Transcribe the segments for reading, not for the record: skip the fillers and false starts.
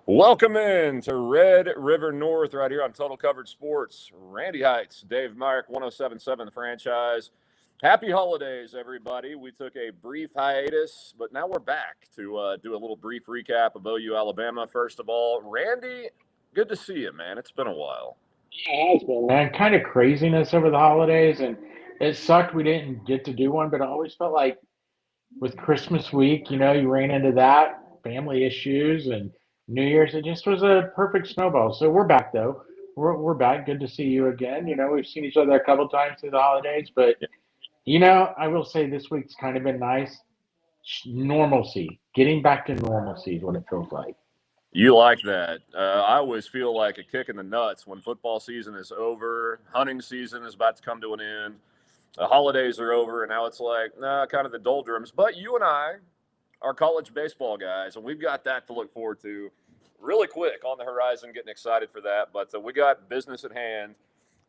Welcome in to Red River North right here on Total Coverage Sports. Randy Heitz, Dave Myrick, 1077 The Franchise. Happy holidays, everybody. We took a brief hiatus, but now we're back to do a little brief recap of OU Alabama. First of all, Randy, good to see you, man. It's been a while. It has been, man. Kind of craziness over the holidays, and it sucked we didn't get to do one, but I always felt like with Christmas week, you ran into that, family issues, and New Year's. It just was a perfect snowball. So we're back, though. We're back. Good to see you again. We've seen each other a couple times through the holidays, but, I will say this week's kind of been nice. Normalcy. Getting back to normalcy is what it feels like. You like that. I always feel like a kick in the nuts when football season is over, hunting season is about to come to an end, the holidays are over, and now it's like, kind of the doldrums. But you and I are college baseball guys, and we've got that to look forward to really quick on the horizon, getting excited for that. But we got business at hand.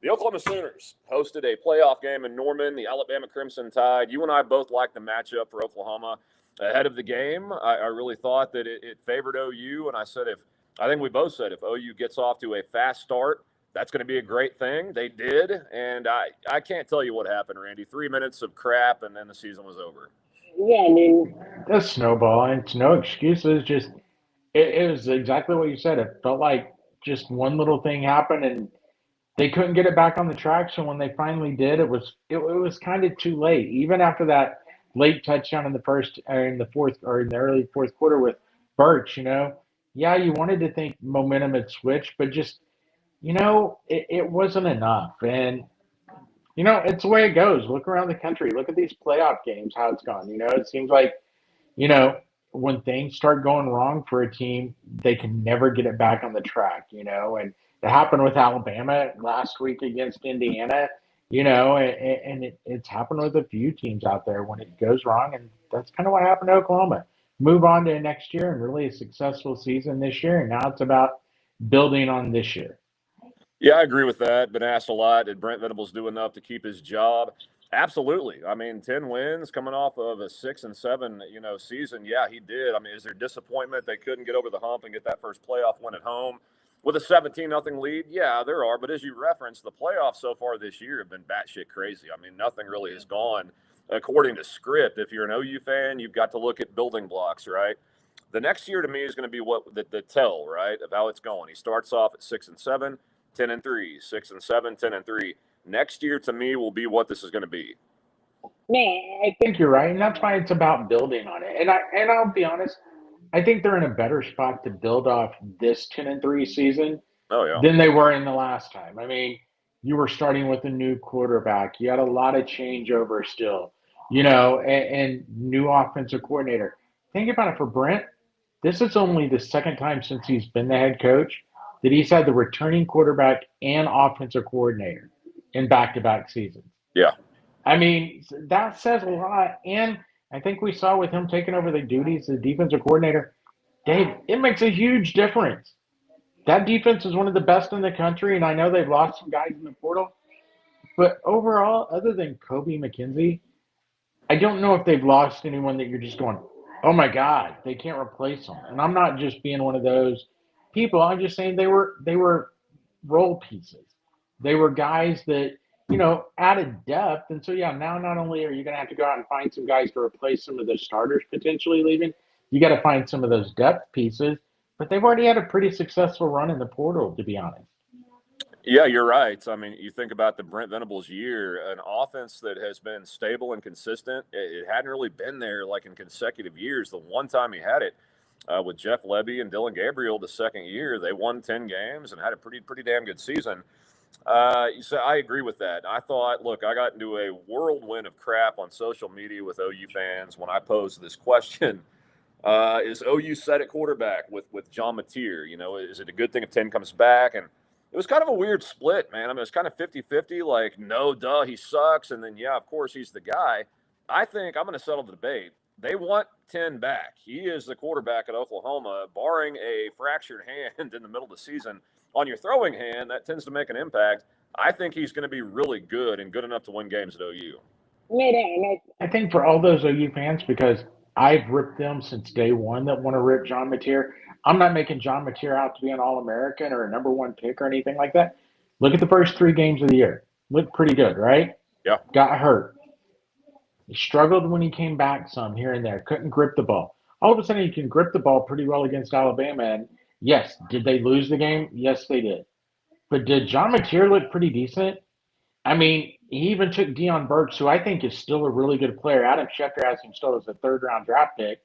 The Oklahoma Sooners hosted a playoff game in Norman, the Alabama Crimson Tide. You and I both liked the matchup for Oklahoma ahead of the game. I really thought that it favored OU, and I think we both said if OU gets off to a fast start, that's going to be a great thing. They did, and I can't tell you what happened, Randy. 3 minutes of crap, and then the season was over. Yeah, I mean, the snowball, and it's no excuses. Just it was exactly what you said. It felt like just one little thing happened, and they couldn't get it back on the track. So when they finally did, it was kind of too late. Even after that late touchdown in the first or in the fourth or in the early fourth quarter with Birch, yeah, you wanted to think momentum had switched, but just it wasn't enough. And it's the way it goes. Look around the country. Look at these playoff games. How it's gone. It seems like you know, when things start going wrong for a team, they can never get it back on the track. And it happened with Alabama last week against Indiana, and it's happened with a few teams out there when it goes wrong. And that's kind of what happened to Oklahoma. Move on to next year and really a successful season this year. And now it's about building on this year. Yeah, I agree with that. Been asked a lot. Did Brent Venables do enough to keep his job? Absolutely. I mean, 10 wins coming off of a 6-7, season. Yeah, he did. I mean, is there disappointment they couldn't get over the hump and get that first playoff win at home with a 17-0 lead? Yeah, there are. But as you referenced, the playoffs so far this year have been batshit crazy. I mean, nothing really has gone according to script. If you're an OU fan, you've got to look at building blocks, right? The next year to me is going to be what the tell, right, of how it's going. He starts off at 6-7, 10-3, 6-7, 10-3. Next year to me will be what this is going to be. No, I think you're right, and that's why it's about building on it. And I'll be honest, I think they're in a better spot to build off this 10-3 season Oh yeah, than they were in the last time. I mean, you were starting with a new quarterback. You had a lot of changeover still, and new offensive coordinator. Think about it for Brent. This is only the second time since he's been the head coach that he's had the returning quarterback and offensive coordinator in back-to-back seasons. yeah. I mean, that says a lot. And I think we saw with him taking over the duties as defensive coordinator, Dave, it makes a huge difference. That defense is one of the best in the country, and I know they've lost some guys in the portal. But overall, other than Kobe McKenzie, I don't know if they've lost anyone that you're just going, oh my God, they can't replace them. And I'm not just being one of those people. I'm just saying they were role pieces. They were guys that added depth. And so yeah, now not only are you going to have to go out and find some guys to replace some of the starters potentially leaving, you got to find some of those depth pieces. But they've already had a pretty successful run in the portal, to be honest. Yeah, you're right. I mean, you think about the Brent Venables year, an offense that has been stable and consistent. It hadn't really been there like in consecutive years. The one time he had it with Jeff Lebby and Dylan Gabriel, the second year, they won 10 games and had a pretty damn good season. So I agree with that. I thought, look, I got into a whirlwind of crap on social media with OU fans when I posed this question. Is OU set at quarterback with John Mateer? Is it a good thing if 10 comes back? And it was kind of a weird split, man. I mean, it's kind of 50-50, like, no, duh, he sucks. And then, yeah, of course, he's the guy. I think I'm going to settle the debate. They want 10 back. He is the quarterback at Oklahoma, barring a fractured hand in the middle of the season. On your throwing hand, that tends to make an impact. I think he's going to be really good and good enough to win games at OU. I think for all those OU fans, because I've ripped them since day one that want to rip John Mateer, I'm not making John Mateer out to be an All-American or a number one pick or anything like that. Look at the first 3 games of the year. Looked pretty good, right? Yeah. Got hurt. He struggled when he came back some here and there. Couldn't grip the ball. All of a sudden, he can grip the ball pretty well against Alabama. And yes, did they lose the game? Yes, they did. But did John Mateer look pretty decent? I mean, he even took Deion Burks, who I think is still a really good player. Adam Schefter has him still as a third-round draft pick,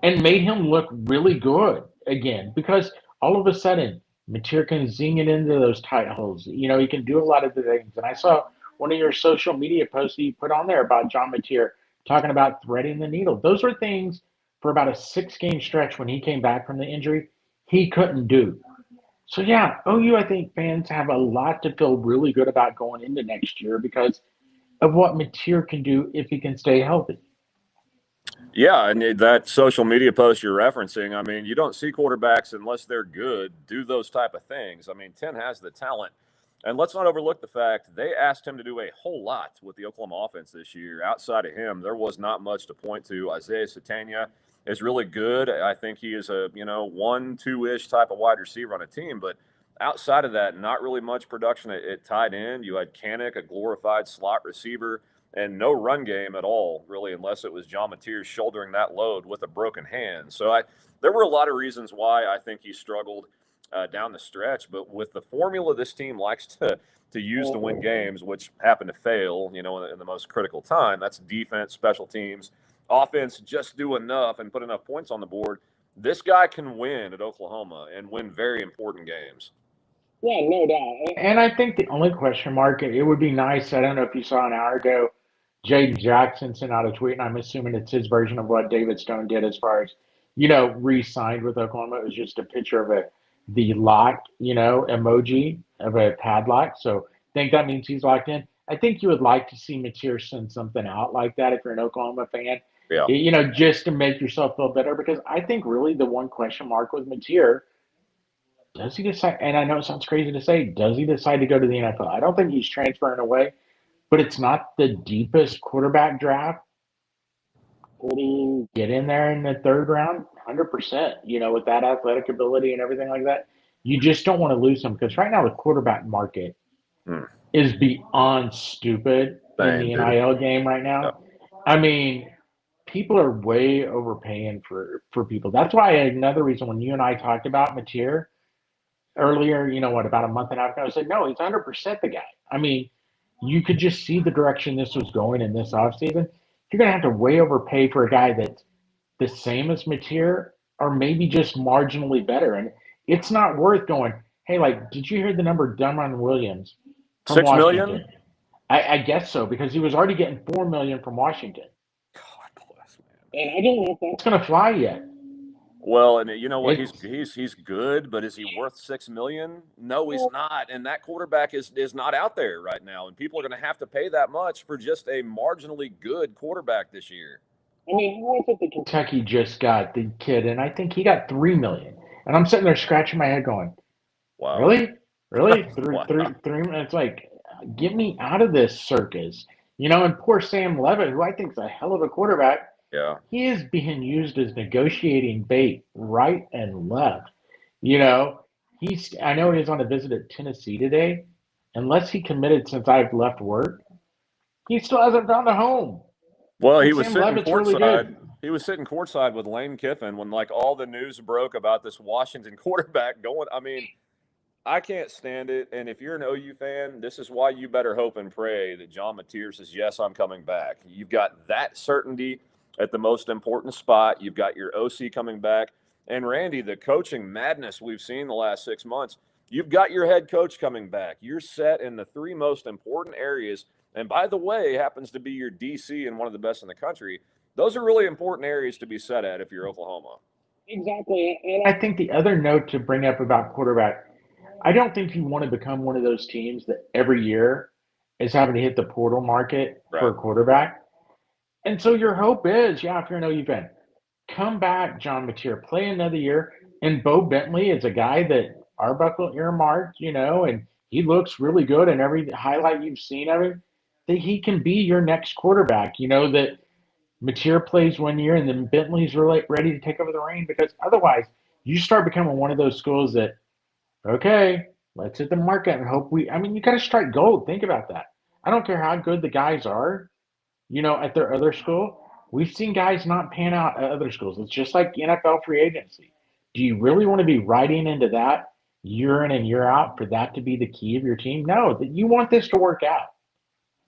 and made him look really good again because all of a sudden, Mateer can zing it into those tight holes. He can do a lot of the things. And I saw one of your social media posts that you put on there about John Mateer talking about threading the needle. Those were things for about a 6-game stretch when he came back from the injury he couldn't do. So yeah, OU, I think fans have a lot to feel really good about going into next year because of what Mateer can do if he can stay healthy. Yeah, and that social media post you're referencing, I mean, you don't see quarterbacks unless they're good do those type of things. I mean, 10 has the talent. And let's not overlook the fact they asked him to do a whole lot with the Oklahoma offense this year. Outside of him, there was not much to point to. Isaiah Satania is really good. I think he is a, 1-2-ish type of wide receiver on a team. But outside of that, not really much production at tight end. You had Kanik, a glorified slot receiver, and no run game at all, really, unless it was John Mateer shouldering that load with a broken hand. So there were a lot of reasons why I think he struggled down the stretch. But with the formula this team likes to use to win games, which happen to fail, in the most critical time, that's defense, special teams, offense, just do enough and put enough points on the board. This guy can win at Oklahoma and win very important games. Yeah, no doubt. And I think the only question mark, it would be nice. I don't know if you saw an hour ago, Jaden Jackson sent out a tweet, and I'm assuming it's his version of what David Stone did as far as, re-signed with Oklahoma. It was just a picture of the lock, emoji of a padlock. So I think that means he's locked in. I think you would like to see Mateer send something out like that if you're an Oklahoma fan, Yeah. just to make yourself feel better. Because I think really the one question mark with Mateer, does he decide? And I know it sounds crazy to say, does he decide to go to the NFL? I don't think he's transferring away, but it's not the deepest quarterback draft. Would he get in there in the third round? 100%, with that athletic ability and everything like that. You just don't want to lose him because right now the quarterback market is beyond stupid in the NIL game right now. Yeah. I mean, people are way overpaying for people. That's why another reason when you and I talked about Mateer earlier, about a month and a half ago, I said, no, he's 100% the guy. I mean, you could just see the direction this was going in this offseason. You're going to have to way overpay for a guy that's the same as Mateer or maybe just marginally better. And it's not worth going, hey, did you hear the number Dunman Williams from $6 Washington? million? I guess so, because he was already getting $4 million from Washington. God bless, man. And I don't know if that's going to fly yet. Well, and you know what? He's good, but is he worth $6 million? No, he's not. And that quarterback is not out there right now. And people are going to have to pay that much for just a marginally good quarterback this year. I mean, look at the Kentucky just got the kid, and I think he got $3 million. And I'm sitting there scratching my head, going, "Wow, really? Three minutes? Like, get me out of this circus." And poor Sam Levitt, who I think is a hell of a quarterback. Yeah. He is being used as negotiating bait right and left. I know he's on a visit at Tennessee today. Unless he committed since I've left work, he still hasn't found a home. Well, he was sitting courtside. Really he was sitting courtside with Lane Kiffin when all the news broke about this Washington quarterback going. I mean, I can't stand it. And if you're an OU fan, this is why you better hope and pray that John Mateer says, yes, I'm coming back. You've got that certainty at the most important spot. You've got your OC coming back. And Randy, the coaching madness we've seen the last 6 months, you've got your head coach coming back. You're set in the 3 most important areas. And by the way, happens to be your DC and one of the best in the country. Those are really important areas to be set at if you're Oklahoma. Exactly. And I think the other note to bring up about quarterback, I don't think you want to become one of those teams that every year is having to hit the portal market for a quarterback. And so your hope is, if you're an OU fan, come back, John Mateer, play another year. And Bo Bentley is a guy that Arbuckle earmarked, and he looks really good in every highlight you've seen of him, that he can be your next quarterback, that Mateer plays 1 year and then Bentley's really ready to take over the reign, because otherwise you start becoming one of those schools that, okay, let's hit the market and hope I mean, you got to strike gold. Think about that. I don't care how good the guys are, at their other school. We've seen guys not pan out at other schools. It's just like NFL free agency. Do you really want to be riding into that year in and year out for that to be the key of your team? No, that you want this to work out.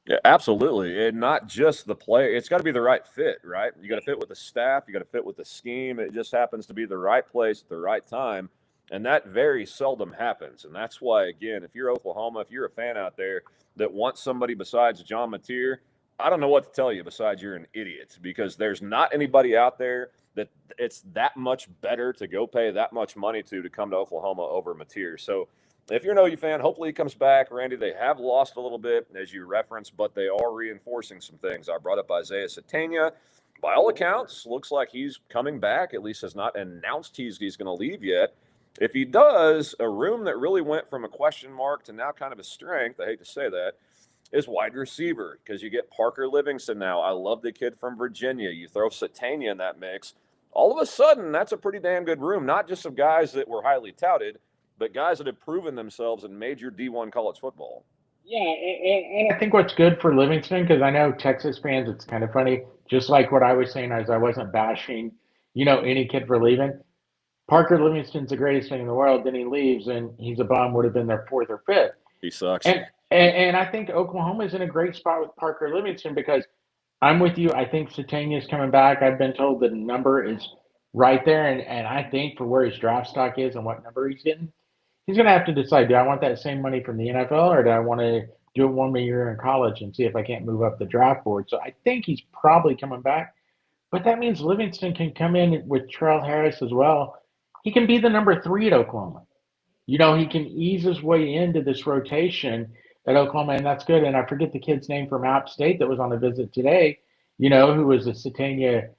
Yeah, absolutely. And not just the player. It's got to be the right fit, right? You got to fit with the staff. You got to fit with the scheme. It just happens to be the right place at the right time. And that very seldom happens. And that's why, again, if you're Oklahoma, if you're a fan out there that wants somebody besides John Mateer, I don't know what to tell you besides you're an idiot, because there's not anybody out there that it's that much better to go pay that much money to come to Oklahoma over Mateer. So if you're an OU fan, hopefully he comes back. Randy, they have lost a little bit, as you referenced, but they are reinforcing some things. I brought up Isaiah Satania. By all accounts, looks like he's coming back, at least has not announced he's going to leave yet. If he does, a room that really went from a question mark to now kind of a strength, I hate to say that, is wide receiver, because you get Parker Livingston now. I love the kid from Virginia. You throw Satania in that mix. All of a sudden, that's a pretty damn good room, not just of guys that were highly touted, but guys that have proven themselves in major D1 college football. Yeah, and I think what's good for Livingston, because I know Texas fans, it's kind of funny, just like what I was saying as I wasn't bashing, any kid for leaving. Parker Livingston's the greatest thing in the world. Then he leaves, and he's a bum. Would have been their fourth or fifth. He sucks. And I think Oklahoma is in a great spot with Parker Livingston, because I'm with you. I think Satania is coming back. I've been told the number is right there, and I think for where his draft stock is and what number he's getting, he's going to have to decide: do I want that same money from the NFL, or do I want to do it one more year in college and see if I can't move up the draft board? So I think he's probably coming back, but that means Livingston can come in with Terrell Harris as well. He can be the number 3 at Oklahoma. He can ease his way into this rotation at Oklahoma, and that's good. And I forget the kid's name from App State that was on a visit today, who was a Satania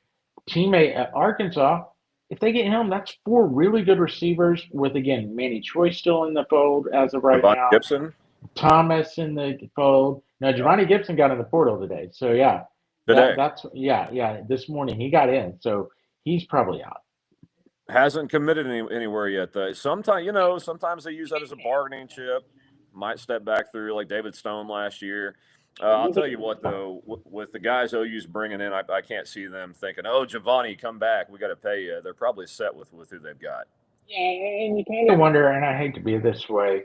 teammate at Arkansas. If they get him, that's 4 really good receivers with, again, Manny Choi still in the fold as of right Javon now. Gibson. Thomas in the fold. No, Giovanni Gibson got in the portal today. So, yeah. Today. This morning he got in. So he's probably out. Hasn't committed anywhere yet, though. Sometimes they use that as a bargaining chip. Might step back through, like David Stone last year. I'll tell you what, though, with the guys OU's bringing in, I can't see them thinking, "Oh, Giovanni, come back. We got to pay you." They're probably set with who they've got. Yeah, and you kind of wonder, and I hate to be this way,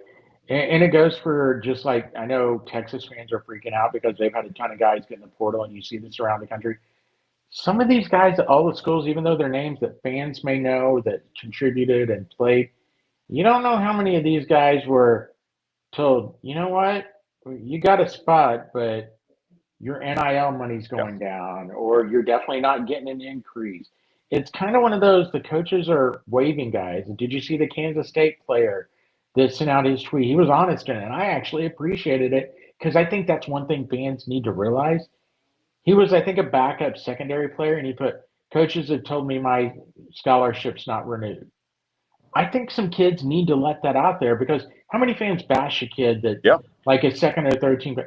and it goes for just like I know Texas fans are freaking out because they've had a ton of guys get in the portal, and you see this around the country. Some of these guys at all the schools, even though they're names that fans may know that contributed and played, you don't know how many of these guys were told, you know what, you got a spot, but your NIL money's going down, or you're definitely not getting an increase. It's kind of one of those, the coaches are waving guys. Did you see the Kansas State player that sent out his tweet? He was honest in it, and I actually appreciated it, because I think that's one thing fans need to realize. He was, I think, a backup secondary player, and he put, coaches have told me my scholarship's not renewed. I think some kids need to let that out there, because how many fans bash a kid that, like a second or third team?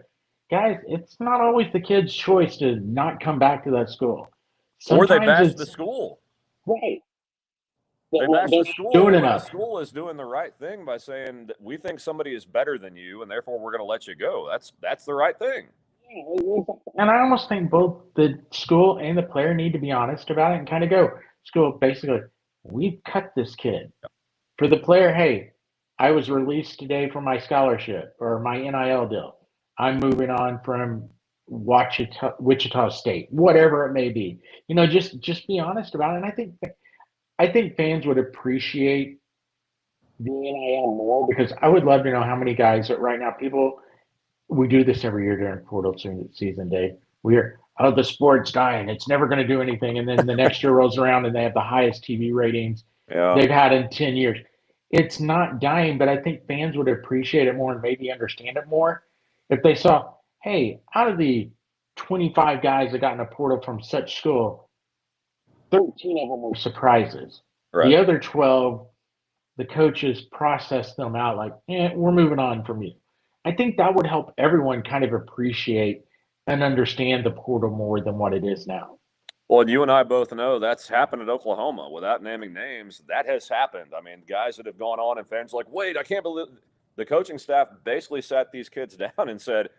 Guys, it's not always the kid's choice to not come back to that school. Sometimes or they bash the school. Right. They bash the school when the school is doing the right thing by saying that we think somebody is better than you, and therefore we're going to let you go. That's the right thing. And I almost think both the school and the player need to be honest about it and kind of go, school, basically, we've cut this kid. For the player, hey, I was released today from my scholarship or my NIL deal. I'm moving on from Wichita State, whatever it may be. Just be honest about it. And I think fans would appreciate the NIL more, because I would love to know how many guys that right now we do this every year during portal season, Dave. We're, the sport's dying. It's never going to do anything. And then the next year rolls around and they have the highest TV ratings they've had in 10 years. It's not dying, but I think fans would appreciate it more and maybe understand it more if they saw, hey, out of the 25 guys that got in a portal from such school, 13 of them were surprises. Right. The other 12, the coaches processed them out like, we're moving on from you. I think that would help everyone kind of appreciate and understand the portal more than what it is now. Well, and you and I both know that's happened at Oklahoma. Without naming names, that has happened. I mean, guys that have gone on and fans like, wait, I can't believe the coaching staff basically sat these kids down and said,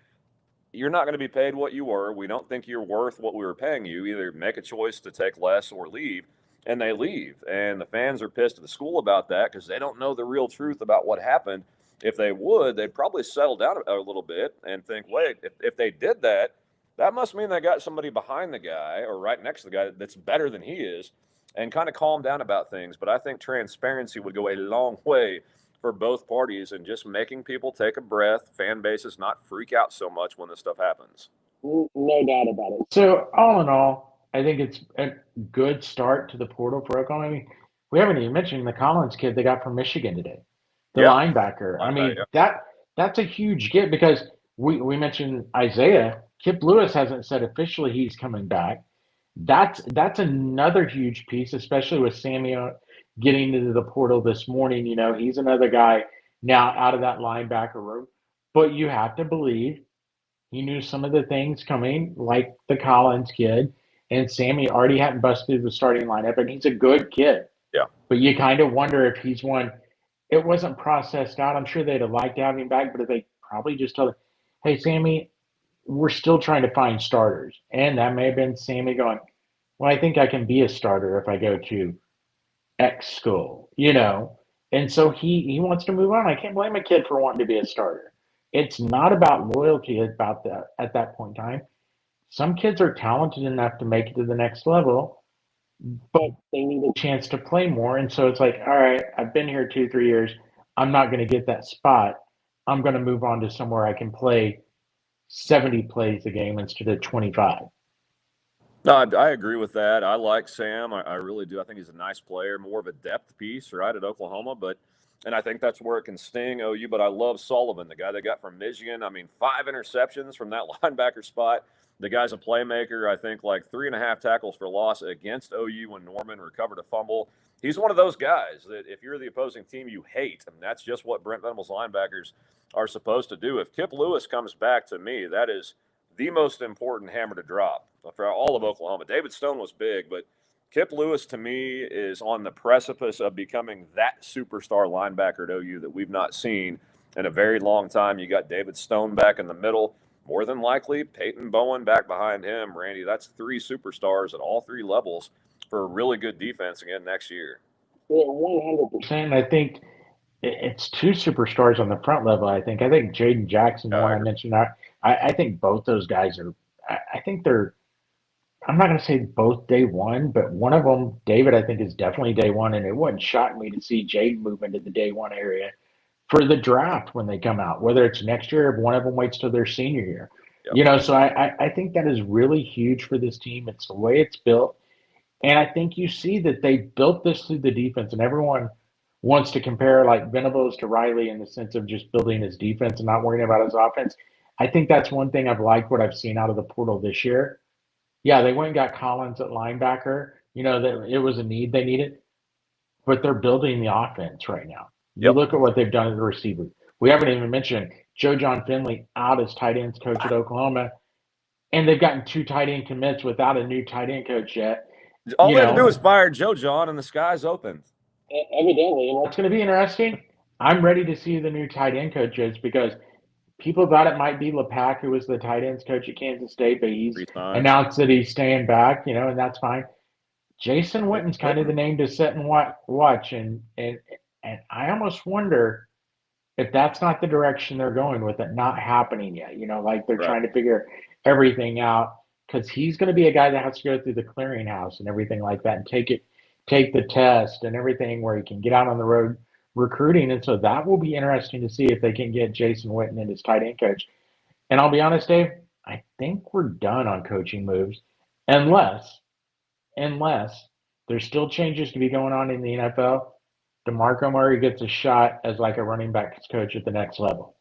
you're not going to be paid what you were. We don't think you're worth what we were paying you. Either make a choice to take less or leave. And they leave. And the fans are pissed at the school about that because they don't know the real truth about what happened. If they would, they'd probably settle down a little bit and think, wait, if they did that, that must mean they got somebody behind the guy or right next to the guy that's better than he is and kind of calm down about things. But I think transparency would go a long way for both parties and just making people take a breath, fan bases not freak out so much when this stuff happens. No doubt about it. So all in all, I think it's a good start to the portal for Oklahoma. I mean, we haven't even mentioned the Collins kid they got from Michigan today, the Yeah, linebacker. I mean, yeah. that's a huge get because we mentioned Isaiah. Kip Lewis hasn't said officially he's coming back. That's another huge piece, especially with Samuel getting into the portal this morning. You know, he's another guy now out of that linebacker room. But you have to believe he knew some of the things coming, like the Collins kid, and Sammy already hadn't busted the starting lineup, and he's a good kid. Yeah. But you kind of wonder if he's one. It wasn't processed out. I'm sure they'd have liked to have him back, but they probably just told him, "Hey, Sammy, we're still trying to find starters," and that may have been Sammy going, "Well, I think I can be a starter if I go to X school," you know. And so he wants to move on. I can't blame a kid for wanting to be a starter. It's not about loyalty about that at that point in time. Some kids are talented enough to make it to the next level, but they need a chance to play more. And so it's like, all right, I've been here 2, 3 years. I'm not going to get that spot. I'm going to move on to somewhere I can play 70 plays a game instead of 25. No, I agree with that. I like Sam. I really do. I think he's a nice player, more of a depth piece, right, at Oklahoma. And I think that's where it can sting OU. But I love Sullivan, the guy they got from Michigan. I mean, 5 interceptions from that linebacker spot. The guy's a playmaker. I think like 3.5 tackles for loss against OU when Norman recovered a fumble. He's one of those guys that if you're the opposing team, you hate. And that's just what Brent Venables linebackers are supposed to do. If Kip Lewis comes back, to me, that is the most important hammer to drop for all of Oklahoma. David Stone was big, but Kip Lewis to me is on the precipice of becoming that superstar linebacker at OU that we've not seen in a very long time. You got David Stone back in the middle. More than likely, Peyton Bowen back behind him. Randy, that's 3 superstars at all 3 levels for a really good defense again next year. Yeah, 100%. I think it's 2 superstars on the front level. I think Jaden Jackson, the one I mentioned, I think both those guys are. I think they're. I'm not going to say both day one, but one of them, David, I think is definitely day one, and it wouldn't shock me to see Jaden move into the day one area for the draft when they come out, whether it's next year or one of them waits till their senior year. Yep. You know, so I think that is really huge for this team. It's the way it's built. And I think you see that they built this through the defense, and everyone wants to compare like Venables to Riley in the sense of just building his defense and not worrying about his offense. I think that's one thing I've liked what I've seen out of the portal this year. Yeah, they went and got Collins at linebacker. You know, that it was a need they needed, but they're building the offense right now. You Yep. look at what they've done at the receiver. We haven't even mentioned Joe John Finley out as tight ends coach at Oklahoma, and they've gotten 2 tight end commits without a new tight end coach yet. All they had to do was fire Joe John, and the sky's open. Evidently, it's going to be interesting. I'm ready to see the new tight end coaches because people thought it might be LePack, who was the tight ends coach at Kansas State, but he's announced that he's staying back, you know, and that's fine. Jason Witten's kind of the name to sit and watch, and I almost wonder if that's not the direction they're going with it not happening yet. You know, like they're trying to figure everything out because he's going to be a guy that has to go through the clearinghouse and everything like that and take the test and everything where he can get out on the road recruiting. And so that will be interesting to see if they can get Jason Witten and his tight end coach. And I'll be honest, Dave, I think we're done on coaching moves unless there's still changes to be going on in the NFL. DeMarco Murray gets a shot as like a running backs coach at the next level.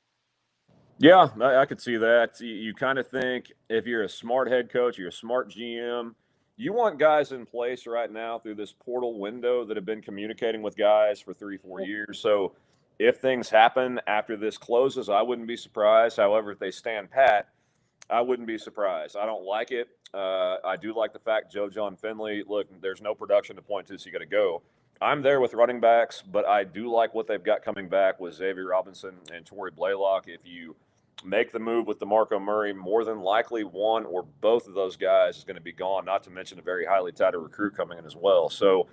Yeah, I could see that. You kind of think if you're a smart head coach, you're a smart GM, you want guys in place right now through this portal window that have been communicating with guys for 3-4 years. So if things happen after this closes, I wouldn't be surprised. However, if they stand pat, I wouldn't be surprised. I don't like it. I do like the fact Joe John Finley. Look, there's no production to point to, so you got to go. I'm there with running backs, but I do like what they've got coming back with Xavier Robinson and Torrey Blaylock. If you make the move with DeMarco Murray, more than likely one or both of those guys is going to be gone. Not to mention a very highly touted recruit coming in as well. So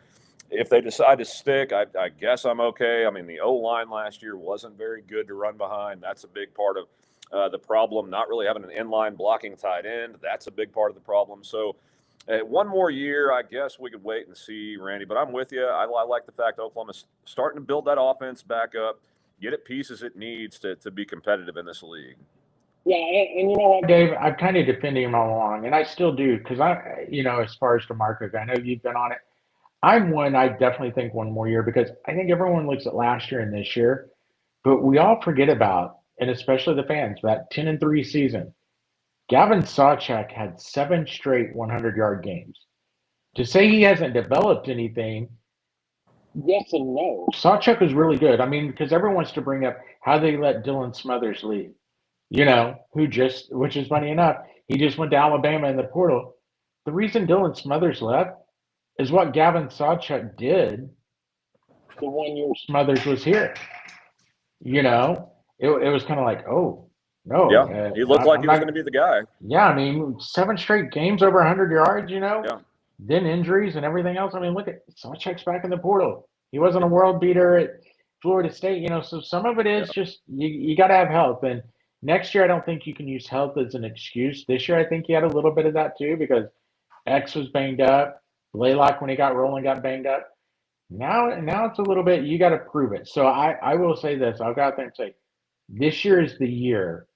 if they decide to stick, I guess I'm okay. I mean, the O line last year wasn't very good to run behind. That's a big part of the problem. Not really having an inline blocking tight end. That's a big part of the problem. So one more year, I guess we could wait and see, Randy. But I'm with you. I like the fact Oklahoma's starting to build that offense back up, get it pieces it needs to be competitive in this league. Yeah, and you know what, Dave, I'm kind of defending him all along, and I still do because as far as DeMarco, I know you've been on it. I definitely think one more year because I think everyone looks at last year and this year, but we all forget about, and especially the fans, that 10-3 season. Gavin Sawchuk had 7 straight 100-yard games. To say he hasn't developed anything, yes and no. Sawchuk was really good. I mean, because everyone wants to bring up how they let Dylan Smothers leave, which is funny enough, he just went to Alabama in the portal. The reason Dylan Smothers left is what Gavin Sawchuk did The 1 year. Smothers was here. It was kind of like, oh, no. Yeah, he looked like he was going to be the guy. Yeah, I mean, 7 straight games over 100 yards, Yeah. Then injuries and everything else. I mean, look at Sawchuk's back in the portal. He wasn't a world beater at Florida State, so some of it is just you got to have health. And next year, I don't think you can use health as an excuse. This year, I think he had a little bit of that too because X was banged up. Blaylock, when he got rolling, got banged up. Now it's a little bit, you got to prove it. So I will say this. I'll go out there and say, this year is the year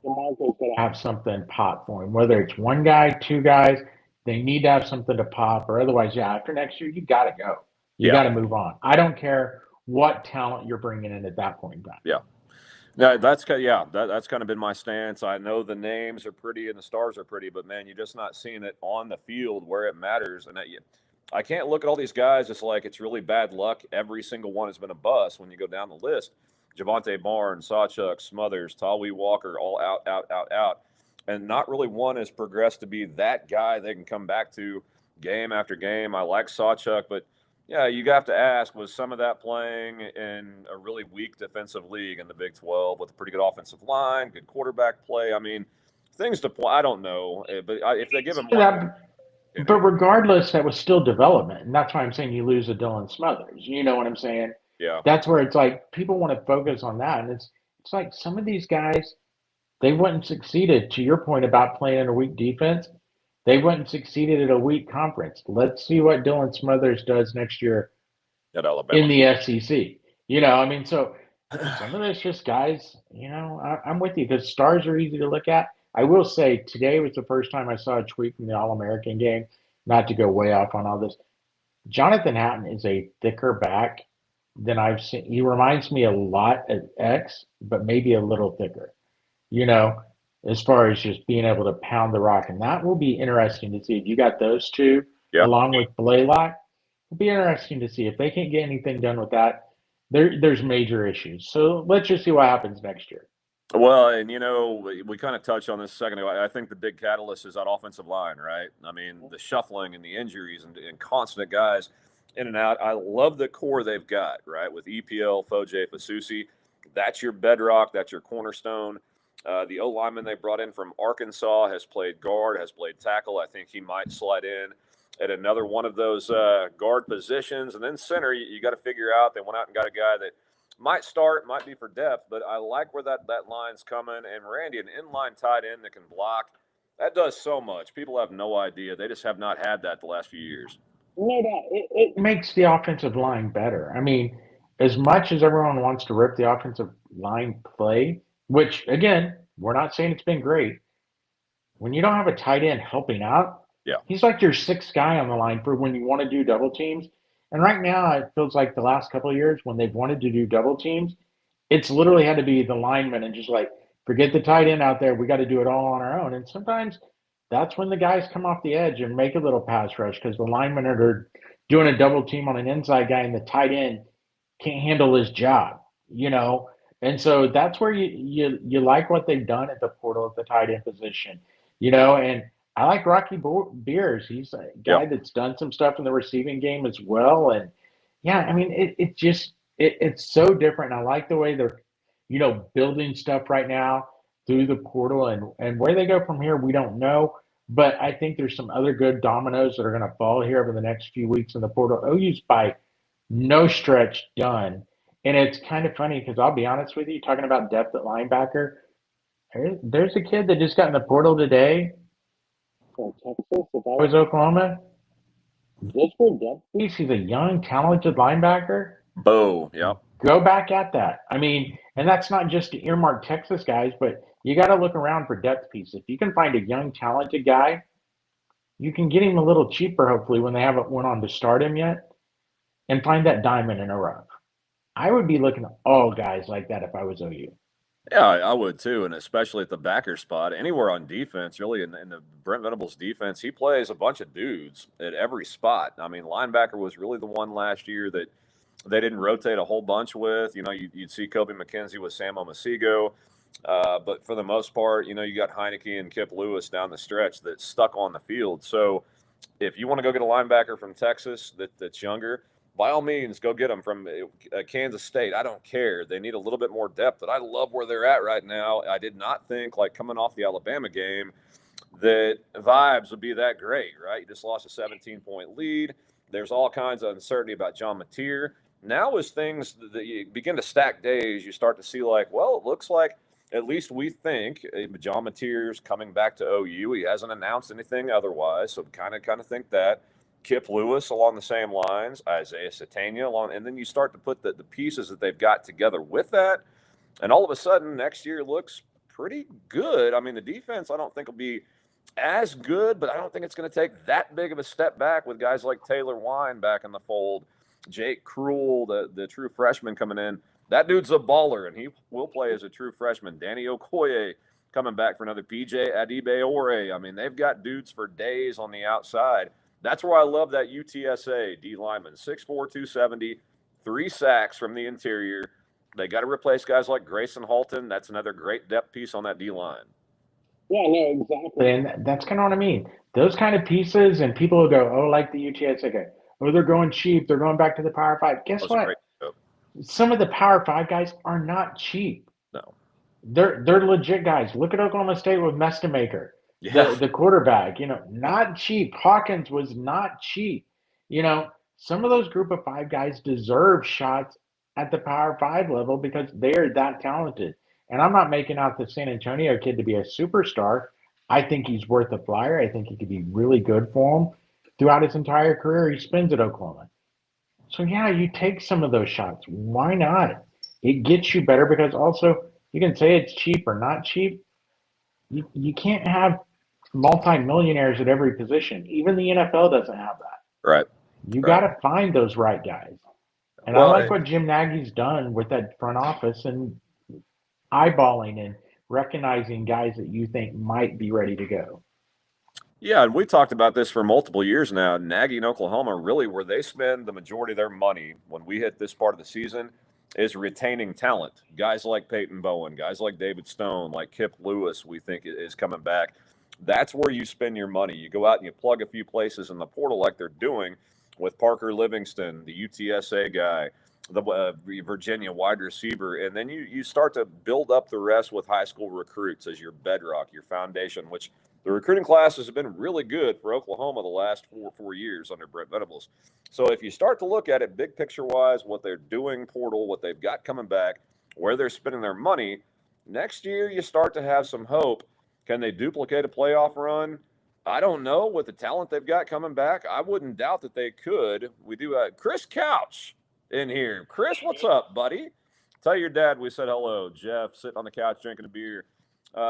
DeMarco's gonna have something pop for him. Whether it's one guy, 2 guys, they need to have something to pop, or otherwise, after next year, you got to go. You got to move on. I don't care what talent you're bringing in at that point in time. Yeah. That's kind of been my stance. I know the names are pretty and the stars are pretty, but man, you're just not seeing it on the field where it matters. And I can't look at all these guys just like it's really bad luck. Every single one has been a bust when you go down the list. Javante Barnes, Sawchuk, Smothers, Tawee Walker, all out. And not really one has progressed to be that guy they can come back to game after game. I like Sawchuk, but yeah, you have to ask, was some of that playing in a really weak defensive league in the Big 12 with a pretty good offensive line, good quarterback play? I mean, things to play. I don't know, but if they give him one. But regardless, that was still development. And that's why I'm saying you lose a Dylan Smothers. You know what I'm saying? Yeah. That's where it's like people want to focus on that. And it's like some of these guys, they wouldn't succeeded, to your point about playing in a weak defense. They wouldn't succeeded at a weak conference. Let's see what Dylan Smothers does next year at Alabama in the SEC. So some of this just guys, I'm with you because stars are easy to look at. I will say today was the first time I saw a tweet from the All-American game, not to go way off on all this. Jonathan Hatton is a thicker back than I've seen. He reminds me a lot of X, but maybe a little thicker, as far as just being able to pound the rock. And that will be interesting to see. If you got those two along with Blaylock, it'll be interesting to see. If they can't get anything done with that, there's major issues. So let's just see what happens next year. Well, and we kind of touched on this a second ago. I think the big catalyst is that offensive line, right? I mean, the shuffling and the injuries and constant guys in and out. I love the core they've got, right? With EPL, Foje, Fasusi. That's your bedrock. That's your cornerstone. The O lineman they brought in from Arkansas has played guard, has played tackle. I think he might slide in at another one of those guard positions. And then center, you got to figure out. They went out and got a guy that might start, might be for depth, but I like where that line's coming. And Randy, an inline tight end that can block, that does so much. People have no idea. They just have not had that the last few years. No doubt. It makes the offensive line better. I mean, as much as everyone wants to rip the offensive line play, which, again, we're not saying it's been great, when you don't have a tight end helping out, he's like your 6th guy on the line for when you want to do double teams. And right now, it feels like the last couple of years when they've wanted to do double teams, it's literally had to be the lineman and just like, forget the tight end out there. We got to do it all on our own. And sometimes that's when the guys come off the edge and make a little pass rush because the linemen are doing a double team on an inside guy and the tight end can't handle his job. And so that's where you like what they've done at the portal at the tight end position, and I like Rocky Beers. He's a guy Yep. that's done some stuff in the receiving game as well. And yeah, I mean, it's so different. I like the way they're, building stuff right now through the portal, and where they go from here, we don't know. But I think there's some other good dominoes that are going to fall here over the next few weeks in the portal. OU's by no stretch done. And it's kind of funny because I'll be honest with you, talking about depth at linebacker, there's a kid that just got in the portal today. From Texas, if I Was Oklahoma. just for depth. He's a young, talented linebacker. Bo. Yep. Go back at that. I mean, and that's not just to earmark Texas guys, but you got to look around for depth pieces. If you can find a young, talented guy, you can get him a little cheaper, hopefully, when they haven't went on to start him yet, and find that diamond in a rough. I would be looking at all guys like that if I was OU. Yeah, I would too, and especially at the backer spot. Anywhere on defense, really, in the Brent Venables defense, he plays a bunch of dudes at every spot. I mean, linebacker was really the one last year that they didn't rotate a whole bunch with. You'd see Kobe McKenzie with Sam Omasigo, but for the most part, you got Heineke and Kip Lewis down the stretch that stuck on the field. So if you want to go get a linebacker from Texas that's younger, by all means, go get them from Kansas State. I don't care. They need a little bit more depth, but I love where they're at right now. I did not think, like coming off the Alabama game, that vibes would be that great, right? You just lost a 17-point lead. There's all kinds of uncertainty about John Mateer. Now, as things that you begin to stack days, you start to see like, well, it looks like at least we think John Mateer's coming back to OU. He hasn't announced anything otherwise, so kind of think that. Kip Lewis along the same lines, Isaiah Satania along, and then you start to put the pieces that they've got together with that, and all of a sudden next year looks pretty good. I mean, the defense I don't think will be as good, but I don't think it's going to take that big of a step back with guys like Taylor Wine back in the fold, Jake Kruel, the true freshman coming in. That dude's a baller, and he will play as a true freshman. Danny Okoye coming back for another PJ Adibeore. I mean, they've got dudes for days on the outside. That's where I love that UTSA D lineman, 6'4", 270, 3 sacks from the interior. They got to replace guys like Grayson Halton. That's another great depth piece on that D line. Yeah, no, exactly. And that's kind of what I mean. Those kind of pieces, and people will go, oh, like the UTSA guy. Oh, they're going cheap. They're going back to the Power 5. Guess what? Some of the Power 5 guys are not cheap. No. They're legit guys. Look at Oklahoma State with Mestamaker. Yeah. The quarterback, not cheap. Hawkins was not cheap. Some of those group of 5 guys deserve shots at the Power 5 level because they're that talented. And I'm not making out the San Antonio kid to be a superstar. I think he's worth a flyer. I think he could be really good for him throughout his entire career. He spends at Oklahoma. So, yeah, you take some of those shots. Why not? It gets you better because also you can say it's cheap or not cheap. You can't have multi-millionaires at every position. Even the NFL doesn't have that. Right. You got to find those right guys. And I like what Jim Nagy's done with that front office and eyeballing and recognizing guys that you think might be ready to go. Yeah, and we talked about this for multiple years now. Nagy in Oklahoma, really where they spend the majority of their money when we hit this part of the season is retaining talent. Guys like Peyton Bowen, guys like David Stone, like Kip Lewis, we think is coming back. That's where you spend your money. You go out and you plug a few places in the portal like they're doing with Parker Livingston, the UTSA guy, the Virginia wide receiver, and then you start to build up the rest with high school recruits as your bedrock, your foundation, which the recruiting classes have been really good for Oklahoma the last four years under Brent Venables. So if you start to look at it big picture-wise, what they're doing portal, what they've got coming back, where they're spending their money, next year you start to have some hope. Can they duplicate a playoff run? I don't know. With the talent they've got coming back, I wouldn't doubt that they could. We do have Chris Couch in here. Chris, what's up, buddy? Tell your dad we said hello. Jeff, sitting on the couch drinking a beer.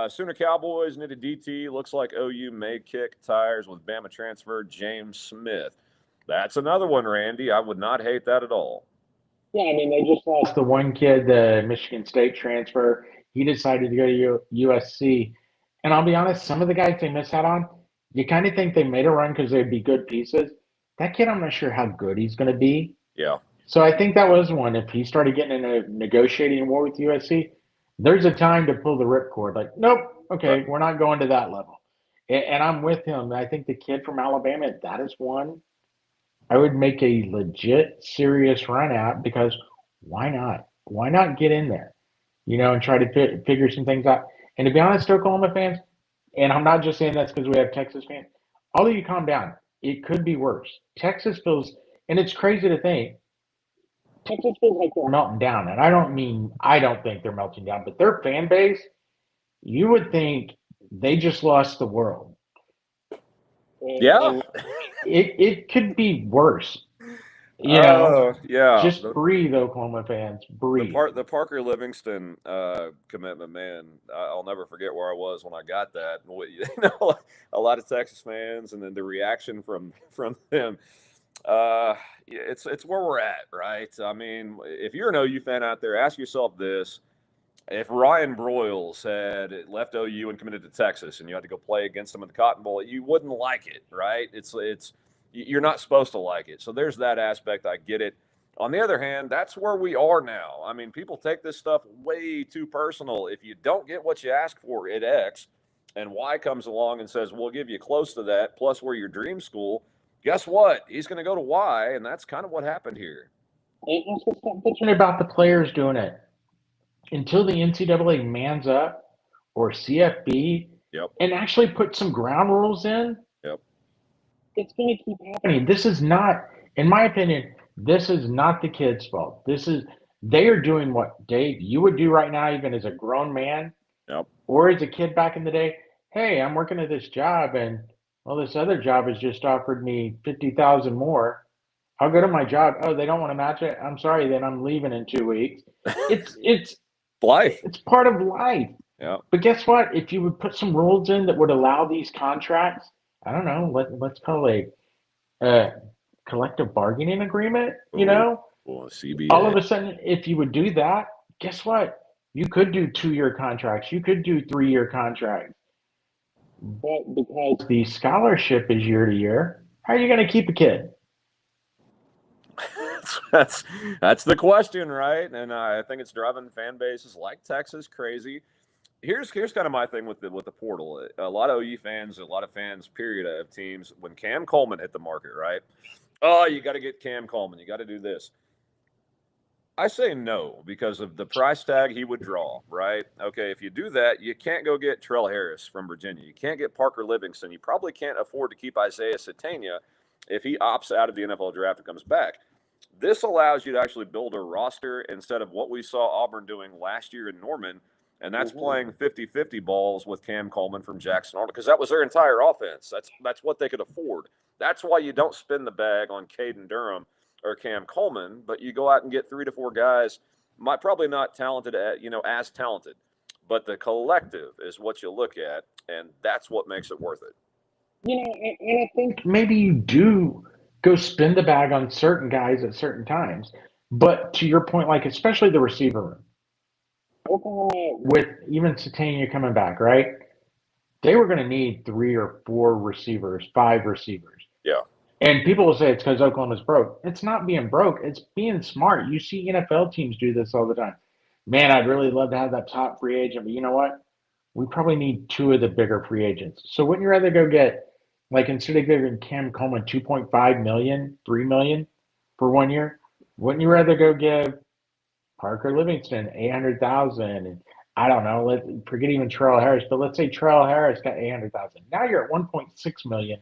Sooner Cowboys need a DT. Looks like OU may kick tires with Bama transfer James Smith. That's another one, Randy. I would not hate that at all. Yeah, I mean, they just lost the one kid, the Michigan State transfer. He decided to go to USC. And I'll be honest, some of the guys they miss out on, you kind of think they made a run because they'd be good pieces. That kid, I'm not sure how good he's going to be. Yeah. So I think that was one. If he started getting in a negotiating war with USC, there's a time to pull the ripcord. Like, nope, Right. okay, we're not going to that level. And I'm with him. I think the kid from Alabama, that is one I would make a legit, serious run at because why not? Why not get in there, and try to figure some things out? And to be honest, Oklahoma fans, and I'm not just saying that's because we have Texas fans, all of you calm down. It could be worse. Texas feels, and it's crazy to think, Texas feels like they're melting down. And I don't think they're melting down, but their fan base, you would think they just lost the world. Yeah. It could be worse. Yeah. Just breathe, Oklahoma fans. Breathe. The Parker Livingston commitment, man. I'll never forget where I was when I got that. A lot of Texas fans, and then the reaction from them. It's where we're at, right? I mean, if you're an OU fan out there, ask yourself this: if Ryan Broyles had left OU and committed to Texas, and you had to go play against him in the Cotton Bowl, you wouldn't like it, right? It's you're not supposed to like it. So there's that aspect. I get it. On the other hand, that's where we are now. I mean, people take this stuff way too personal. If you don't get what you ask for at X, and Y comes along and says, we'll give you close to that, plus we're your dream school, guess what? He's going to go to Y, and that's kind of what happened here. And also stop bitching about the players doing it. Until the NCAA mans up or CFB and actually put some ground rules in, it's going to keep happening. This is not, in my opinion, this is not the kid's fault. They are doing what, Dave, you would do right now, even as a grown man or as a kid back in the day. Hey, I'm working at this job, and this other job has just offered me $50,000 more. I'll go to my job. Oh, they don't want to match it. I'm sorry, then I'm leaving in 2 weeks. It's life. It's part of life. Yeah. But guess what? If you would put some rules in that would allow these contracts, I don't know, let's call it a collective bargaining agreement, CBA. All of a sudden, if you would do that, guess what? You could do 2-year contracts. You could do 3-year contracts. But because the scholarship is year to year, how are you going to keep a kid? That's the question, right? And I think it's driving fan bases like Texas crazy. Here's kind of my thing with the portal. A lot of OU fans, a lot of fans, period, of teams, when Cam Coleman hit the market, right? Oh, you got to get Cam Coleman. You got to do this. I say no because of the price tag he would draw, right? Okay, if you do that, you can't go get Trell Harris from Virginia. You can't get Parker Livingston. You probably can't afford to keep Isaiah Satania if he opts out of the NFL draft and comes back. This allows you to actually build a roster instead of what we saw Auburn doing last year in Norman, and that's playing 50-50 balls with Cam Coleman from Jackson Arnold because that was their entire offense. That's what they could afford. That's why you don't spin the bag on Caden Durham or Cam Coleman, but you go out and get 3 to 4 guys, probably not talented, as talented, but the collective is what you look at, and that's what makes it worth it. And I think maybe you do go spin the bag on certain guys at certain times. But to your point, like especially the receiver room, with even Satania coming back, right? They were going to need 3 or 4 receivers, 5 receivers. Yeah. And people will say it's because Oklahoma's broke. It's not being broke. It's being smart. You see NFL teams do this all the time. Man, I'd really love to have that top free agent, but you know what? We probably need 2 of the bigger free agents. So wouldn't you rather go get, like, instead of giving Cam Coleman $2.5 million, $3 million for 1 year, wouldn't you rather go give Parker Livingston $800,000? And I don't know, let's forget even Trell Harris, but let's say Trell Harris got $800,000. Now you're at $1.6 million.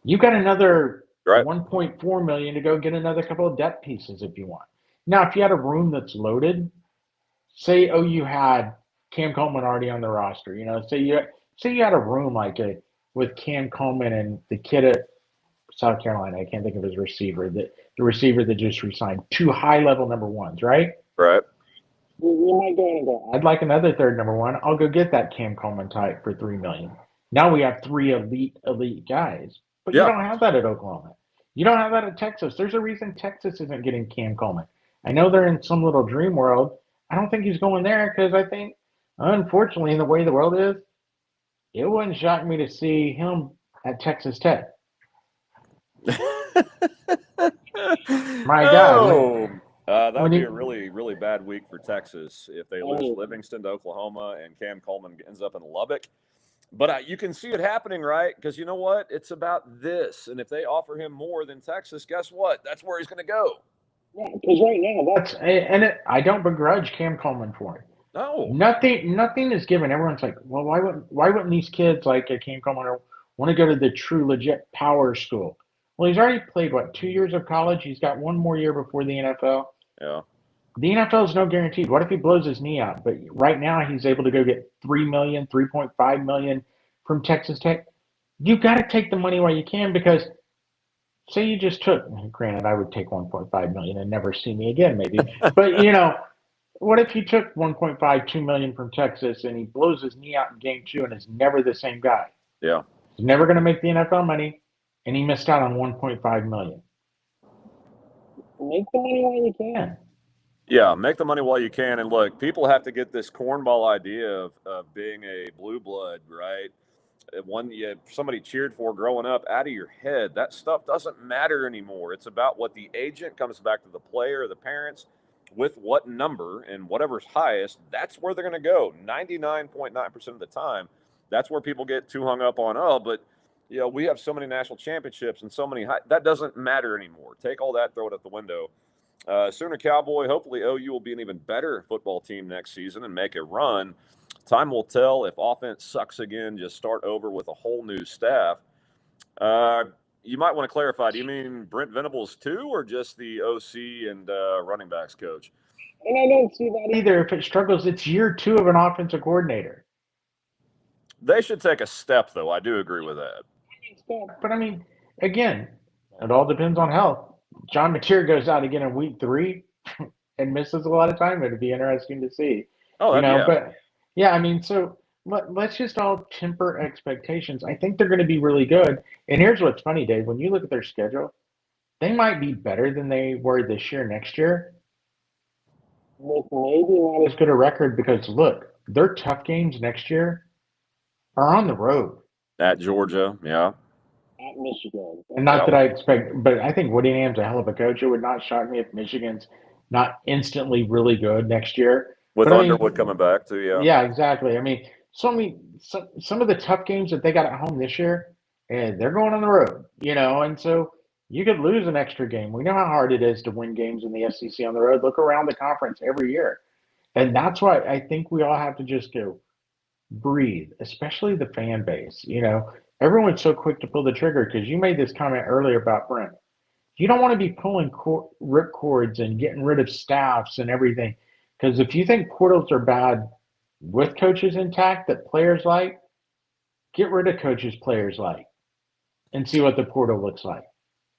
You got another $1.4 million to go get another couple of depth pieces if you want. Now, if you had a room that's loaded, say you had Cam Coleman already on the roster, say you had a room like with Cam Coleman and the kid at South Carolina, I can't think of his receiver, the receiver that just resigned, 2 high-level number ones, right? Right. You might go and go, I'd like another third number one. I'll go get that Cam Coleman type for $3 million. Now we have 3 elite guys. But you don't have that at Oklahoma. You don't have that at Texas. There's a reason Texas isn't getting Cam Coleman. I know they're in some little dream world. I don't think he's going there because I think, unfortunately, in the way the world is, it wouldn't shock me to see him at Texas Tech. My God, that would when be he a really, really bad week for Texas if they lose Livingston to Oklahoma and Cam Coleman ends up in Lubbock. But you can see it happening, right? Because you know what? It's about this. And if they offer him more than Texas, guess what? That's where he's going to go. Yeah, because right now I don't begrudge Cam Coleman for it. No. Nothing is given. Everyone's like, well, why wouldn't these kids like Cam Coleman want to go to the true legit power school? Well, he's already played 2 years of college. He's got one more year before the NFL. Yeah. The NFL is no guaranteed. What if he blows his knee out? But right now he's able to go get $3.5 million from Texas Tech. You got to take the money while you can, because say you just took, granted, I would take 1.5 million and never see me again, maybe. But what if you took 1.52 million from Texas and he blows his knee out in game 2 and is never the same guy? Yeah. He's never going to make the NFL money, and he missed out on 1.5 million. make the money while you can. Yeah, make the money while you can. And look, people have to get this cornball idea of being a blue blood, right? One somebody cheered for growing up out of your head. That stuff doesn't matter anymore. It's about what the agent comes back to the player or the parents with what number, and whatever's highest, that's where they're going to go. 99.9% of the time, that's where people get too hung up on, but we have so many national championships and so many that doesn't matter anymore. Take all that, throw it out the window. Sooner Cowboy, hopefully OU will be an even better football team next season and make a run. Time will tell. If offense sucks again, just start over with a whole new staff. You might want to clarify. Do you mean Brent Venables too, or just the OC and running backs coach? And I don't see that either. If it struggles, it's year 2 of an offensive coordinator. They should take a step, though. I do agree with that. But I mean, again, it all depends on health. John Mateer goes out again in week 3 and misses a lot of time. It'd be interesting to see. But yeah, I mean, so let's just all temper expectations. I think they're going to be really good. And here's what's funny, Dave. When you look at their schedule, they might be better than they were this year, next year. with maybe not As good a record, because look, their tough games next year are on the road. At Georgia, yeah. At Michigan. And not that I expect, but I think Woody Ham's a hell of a coach. It would not shock me if Michigan's not instantly really good next year. With Underwood coming back too, yeah. Yeah, exactly. I mean, some of the tough games that they got at home this year, and they're going on the road, and so you could lose an extra game. We know how hard it is to win games in the SEC on the road. Look around the conference every year. And that's why I think we all have to just go breathe, especially the fan base. Everyone's so quick to pull the trigger, because you made this comment earlier about Brent. You don't want to be pulling rip cords and getting rid of staffs and everything, because if you think portals are bad with coaches intact that players like, get rid of coaches players like and see what the portal looks like.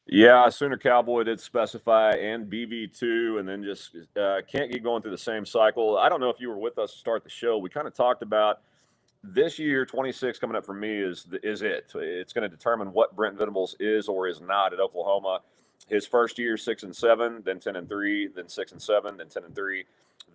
Yeah, Sooner Cowboy did specify, and BV2, and then just can't get going through the same cycle. I don't know if you were with us to start the show. We kind of talked about this year, 26 coming up for me is it. It's going to determine what Brent Venables is or is not at Oklahoma. His first year, 6-7, then 10-3, then 6-7, then 10-3.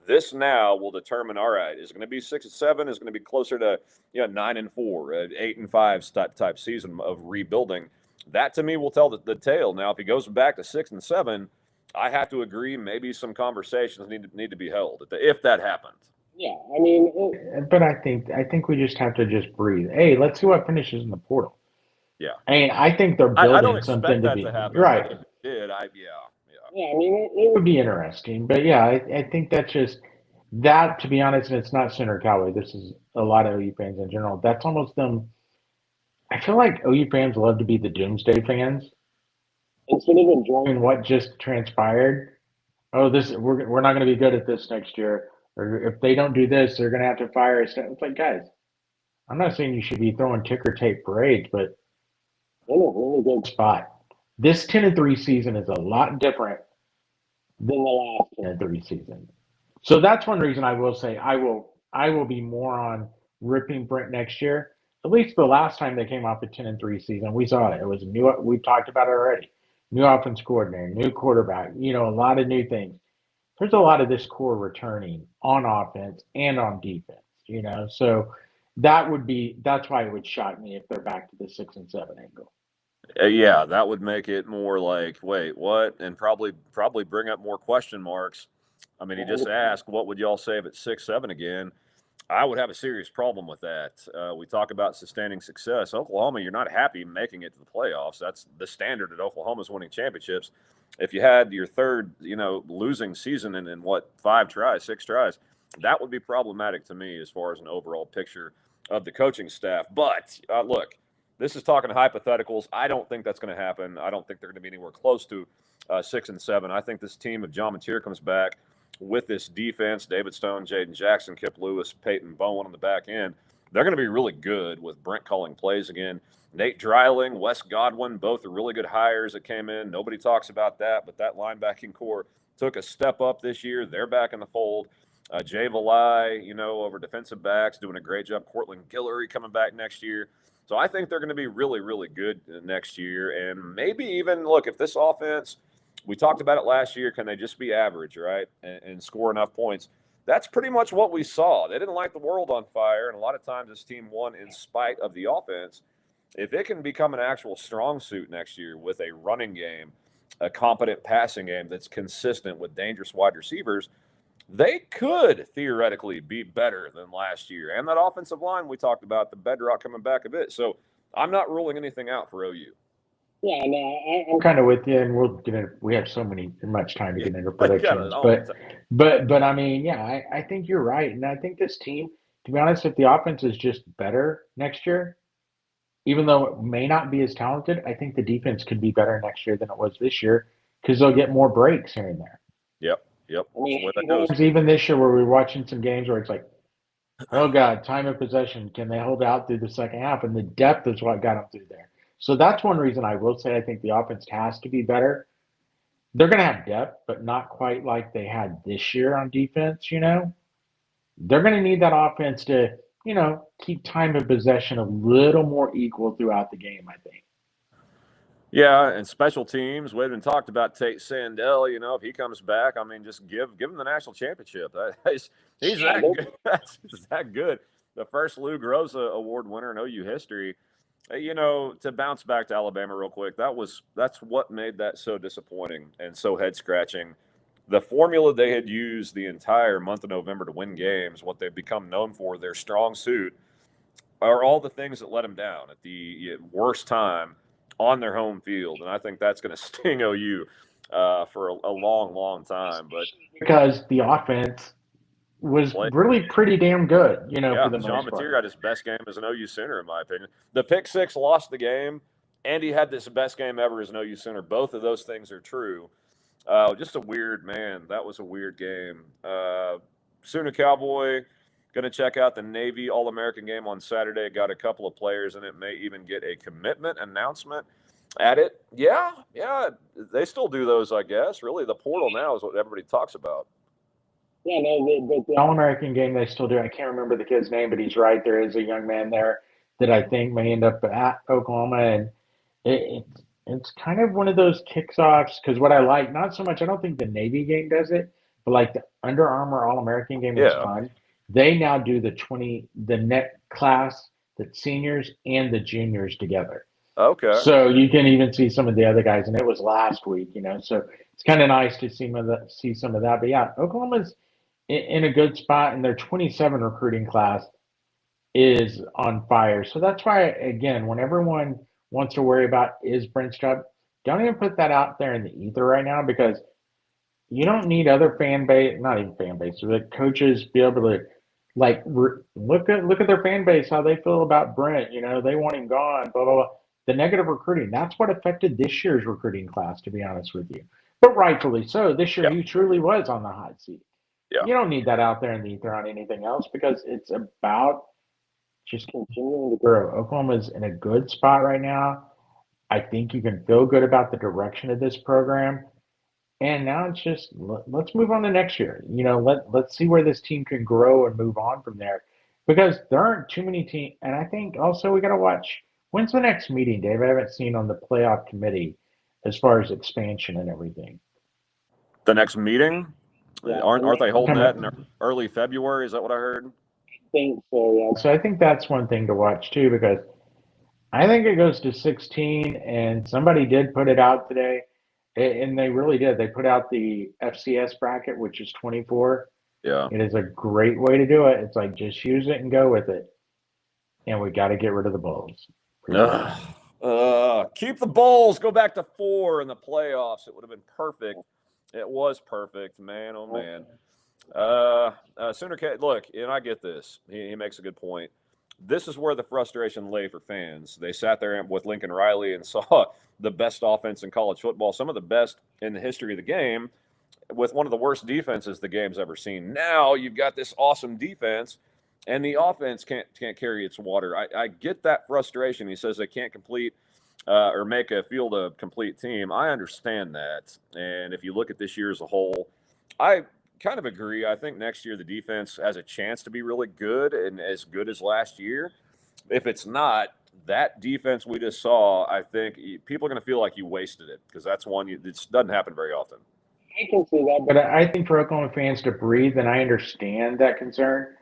This now will determine, all right, is it going to be 6-7? Is it going to be closer to 9-4, 8-5 type season of rebuilding? That to me will tell the tale. Now, if he goes back to 6-7, I have to agree. Maybe some conversations need to be held if that happens. Yeah, I mean, but I think we just have to just breathe. Hey, let's see what finishes in the portal. Yeah, I mean, I think they're building I don't something expect to that be to happen, right. But if it did, Yeah, I mean, it would be interesting. But yeah, I think that's just that. To be honest, and it's not Sooner Cowboy. This is a lot of OU fans in general. That's almost them. I feel like OU fans love to be the doomsday fans instead of enjoying what just transpired. Oh, we're not going to be good at this next year. Or if they don't do this, they're going to have to fire us. It's like, guys, I'm not saying you should be throwing ticker tape parades, but in a really good spot. This 10-3 season is a lot different than the last 10-3 season. So that's one reason I will say I will be more on ripping Brent next year. At least the last time they came off a 10-3 season, we saw it. It was new. We've talked about it already. New offense coordinator, new quarterback. A lot of new things. There's a lot of this core returning on offense and on defense. So that's why it would shock me if they're back to the 6-7 angle. Yeah, that would make it more like, wait, what? And probably bring up more question marks. I mean, he just asked, what would y'all save at 6-7 again? I would have a serious problem with that. We talk about sustaining success. Oklahoma, you're not happy making it to the playoffs. That's the standard at Oklahoma's winning championships. If you had your third, losing season in what, 5 tries, 6 tries, that would be problematic to me as far as an overall picture of the coaching staff. But look, this is talking hypotheticals. I don't think that's going to happen. I don't think they're going to be anywhere close to 6-7. I think this team, if John Mateer comes back with this defense, David Stone, Jaden Jackson, Kip Lewis, Peyton Bowen on the back end, they're going to be really good with Brent calling plays again. Nate Dreiling, Wes Godwin, both are really good hires that came in. Nobody talks about that, but that linebacking core took a step up this year. They're back in the fold. Jay Valai, over defensive backs, doing a great job. Cortland Guillory coming back next year. So I think they're going to be really, really good next year. And maybe even, look, if this offense, we talked about it last year, can they just be average, right, and score enough points? That's pretty much what we saw. They didn't light the world on fire, and a lot of times this team won in spite of the offense. If it can become an actual strong suit next year with a running game, a competent passing game that's consistent with dangerous wide receivers, they could theoretically be better than last year. And that offensive line we talked about, the bedrock coming back a bit. So I'm not ruling anything out for OU. Yeah, no, I'm kind of with you, and we have much time to get into predictions, Yeah, but I mean, yeah, I think you're right, and I think this team, to be honest, if the offense is just better next year, even though it may not be as talented, I think the defense could be better next year than it was this year because they'll get more breaks here and there. Yep. I mean, That's the way that goes. Even this year, where we're watching some games where it's like, oh God, time of possession, can they hold out through the second half? And the depth is what got them through there. So that's one reason I will say I think the offense has to be better. They're going to have depth, but not quite like they had this year on defense. They're going to need that offense to, keep time of possession a little more equal throughout the game, I think. Yeah, and special teams. We haven't talked about Tate Sandell. If he comes back, I mean, just give him the national championship. He's that good. He's that good. The first Lou Groza Award winner in OU history. To bounce back to Alabama real quick, that's what made that so disappointing and so head scratching. The formula they had used the entire month of November to win games, what they've become known for, their strong suit, are all the things that let them down at the worst time on their home field. And I think that's going to sting OU for a long, long time. But because the offense was really pretty damn good, for the John most part. Mateer had his best game as an OU center, in my opinion. The pick six lost the game, and he had this best game ever as an OU center. Both of those things are true. Just a weird, man. That was a weird game. Sooner Cowboy going to check out the Navy All-American game on Saturday. Got a couple of players in it. May even get a commitment announcement at it. Yeah. They still do those, I guess. Really, the portal now is what everybody talks about. Yeah, no, the All-American game they still do. I can't remember the kid's name, but he's right. There is a young man there that I think may end up at Oklahoma, and it's kind of one of those kicks-offs because what I like, not so much, I don't think the Navy game does it, but like the Under Armour All-American game is fun. They now do the net class, the seniors and the juniors together. Okay. So you can even see some of the other guys, and it was last week, so it's kind of nice to see some of that. But yeah, Oklahoma's in a good spot, and their 27 recruiting class is on fire. So that's why, again, when everyone wants to worry about is Brent's job, don't even put that out there in the ether right now because you don't need other not even fan base, so the coaches be able to look at their fan base, how they feel about Brent. They want him gone, blah, blah, blah. The negative recruiting, that's what affected this year's recruiting class, to be honest with you. But rightfully so. This year, he truly was on the hot seat. Yeah. You don't need that out there in the ether on anything else because it's about just continuing to grow. Oklahoma's in a good spot right now. I think you can feel good about the direction of this program. And now it's just let's move on to next year. Let's see where this team can grow and move on from there because there aren't too many teams. And I think also we got to watch when's the next meeting, Dave? I haven't seen on the playoff committee as far as expansion and everything. The next meeting? Yeah. Aren't they holding that in early February? Is that what I heard? I think so, yeah. So I think that's one thing to watch too because I think it goes to 16, and somebody did put it out today, and they really did. They put out the FCS bracket, which is 24. Yeah. It is a great way to do it. It's like just use it and go with it. And we got to get rid of the bowls. Keep the bowls. Go back to 4 in the playoffs. It would have been perfect. It was perfect, man. Oh man. Sooner Cat. Look, and I get this. He makes a good point. This is where the frustration lay for fans. They sat there with Lincoln Riley and saw the best offense in college football, some of the best in the history of the game, with one of the worst defenses the game's ever seen. Now you've got this awesome defense, and the offense can't carry its water. I get that frustration. He says they can't complete or make a field a complete team. I understand that, and if you look at this year as a whole, I kind of agree. I think next year the defense has a chance to be really good and as good as last year. If it's not, that defense we just saw, I think people are going to feel like you wasted it because that's one it doesn't happen very often. I can see that, But I think for Oklahoma fans to breathe, and I understand that concern,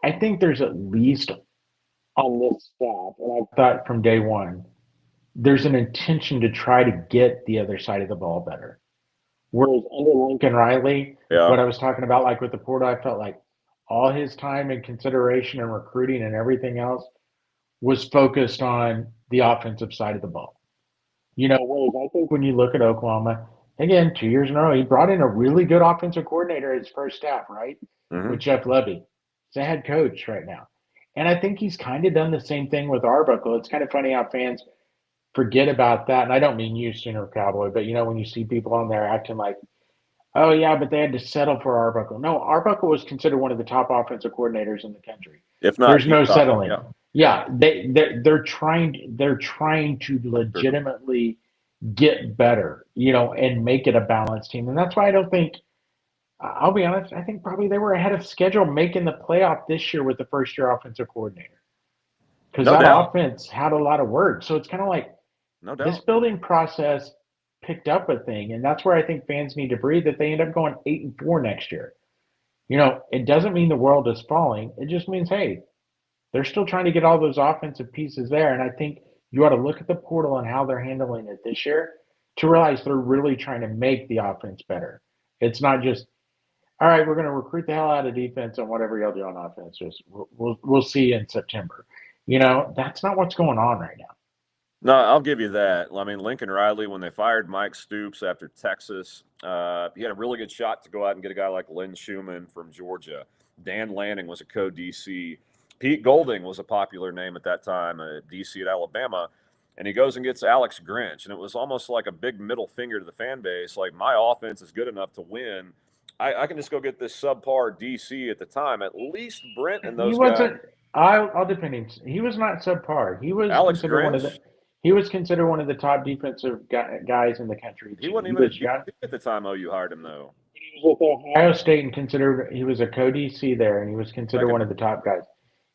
I think there's at least on this staff, and I thought from day one, there's an intention to try to get the other side of the ball better. Whereas under Lincoln Riley, Yeah. what I was talking about, like with the portal, I felt like all his time and consideration and recruiting and everything else was focused on the offensive side of the ball. Whereas I think when you look at Oklahoma, again, 2 years in a row, he brought in a really good offensive coordinator as first staff, right? Mm-hmm. With Jeff Levy. He's a head coach right now. And I think he's kind of done the same thing with Arbuckle. It's kind of funny how fans forget about that. And I don't mean you, Sooner Cowboy, but when you see people on there acting like, oh, yeah, but they had to settle for Arbuckle. No, Arbuckle was considered one of the top offensive coordinators in the country. If not, there's no top, settling. Yeah, they're trying to legitimately get better, and make it a balanced team. And that's why I don't think, I'll be honest, I think probably they were ahead of schedule making the playoff this year with the first year offensive coordinator. Because No that doubt. offense had a lot of work. So it's kind of like No doubt. this building process picked up a thing. And that's where I think fans need to breathe, that they end up going 8-4 next year. It doesn't mean the world is falling. It just means, hey, they're still trying to get all those offensive pieces there. And I think you ought to look at the portal and how they're handling it this year to realize they're really trying to make the offense better. It's not just, all right, we're going to recruit the hell out of defense and whatever y'all do on offense. Just we'll see you in September. That's not what's going on right now. No, I'll give you that. I mean, Lincoln Riley, when they fired Mike Stoops after Texas, he had a really good shot to go out and get a guy like Lynn Schumann from Georgia. Dan Lanning was a co-DC. Pete Golding was a popular name at that time, a DC at Alabama. And he goes and gets Alex Grinch. And it was almost like a big middle finger to the fan base. Like, my offense is good enough to win. I can just go get this subpar DC at the time. At least Brent and those guys. I'll defend him. He was not subpar. He was Alex considered Grinch? He was considered one of the top defensive guys in the country. He wasn't even a DC at the time OU hired him, though. He was with Ohio State and considered, he was a co-DC there, and he was considered one of the top guys.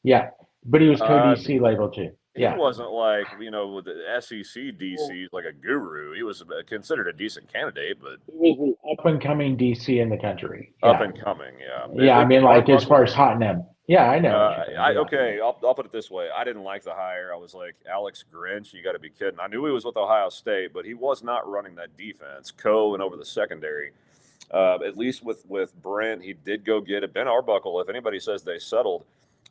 Yeah, but he was co-DC labeled too. He wasn't like, with the SEC DC, like a guru. He was considered a decent candidate, but he was the up-and-coming DC in the country. Up and coming, yeah. Yeah, I mean, like as far as hot name. Yeah, I know. Okay, I'll put it this way. I didn't like the hire. I was like, Alex Grinch, you got to be kidding. I knew he was with Ohio State, but he was not running that defense, and over the secondary. At least with Brent, he did go get it. Ben Arbuckle, if anybody says they settled,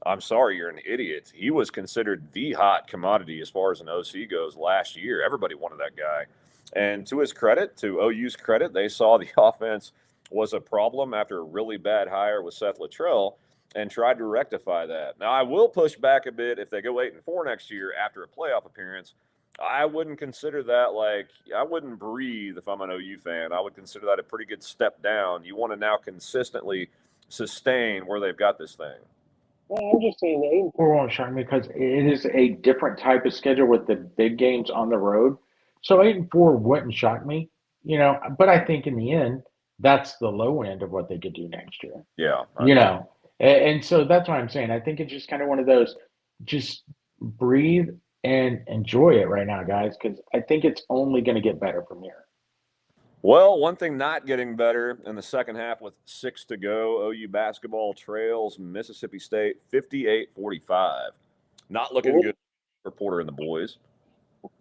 I'm sorry, you're an idiot. He was considered the hot commodity as far as an OC goes last year. Everybody wanted that guy. And to his credit, to OU's credit, they saw the offense was a problem after a really bad hire with Seth Luttrell and tried to rectify that. Now, I will push back a bit if they go 8-4 next year after a playoff appearance. I wouldn't consider that I wouldn't breathe if I'm an OU fan. I would consider that a pretty good step down. You want to now consistently sustain where they've got this thing. Well, I'm just saying 8-4 won't shock me because it is a different type of schedule with the big games on the road. So 8-4 wouldn't shock me, But I think in the end, that's the low end of what they could do next year. Yeah, and so that's what I'm saying. I think it's just kind of one of those, just breathe and enjoy it right now, guys, because I think it's only going to get better from here. Well, one thing not getting better in the second half with 6 to go, OU basketball trails Mississippi State 58-45. Not looking good. for Porter and the boys.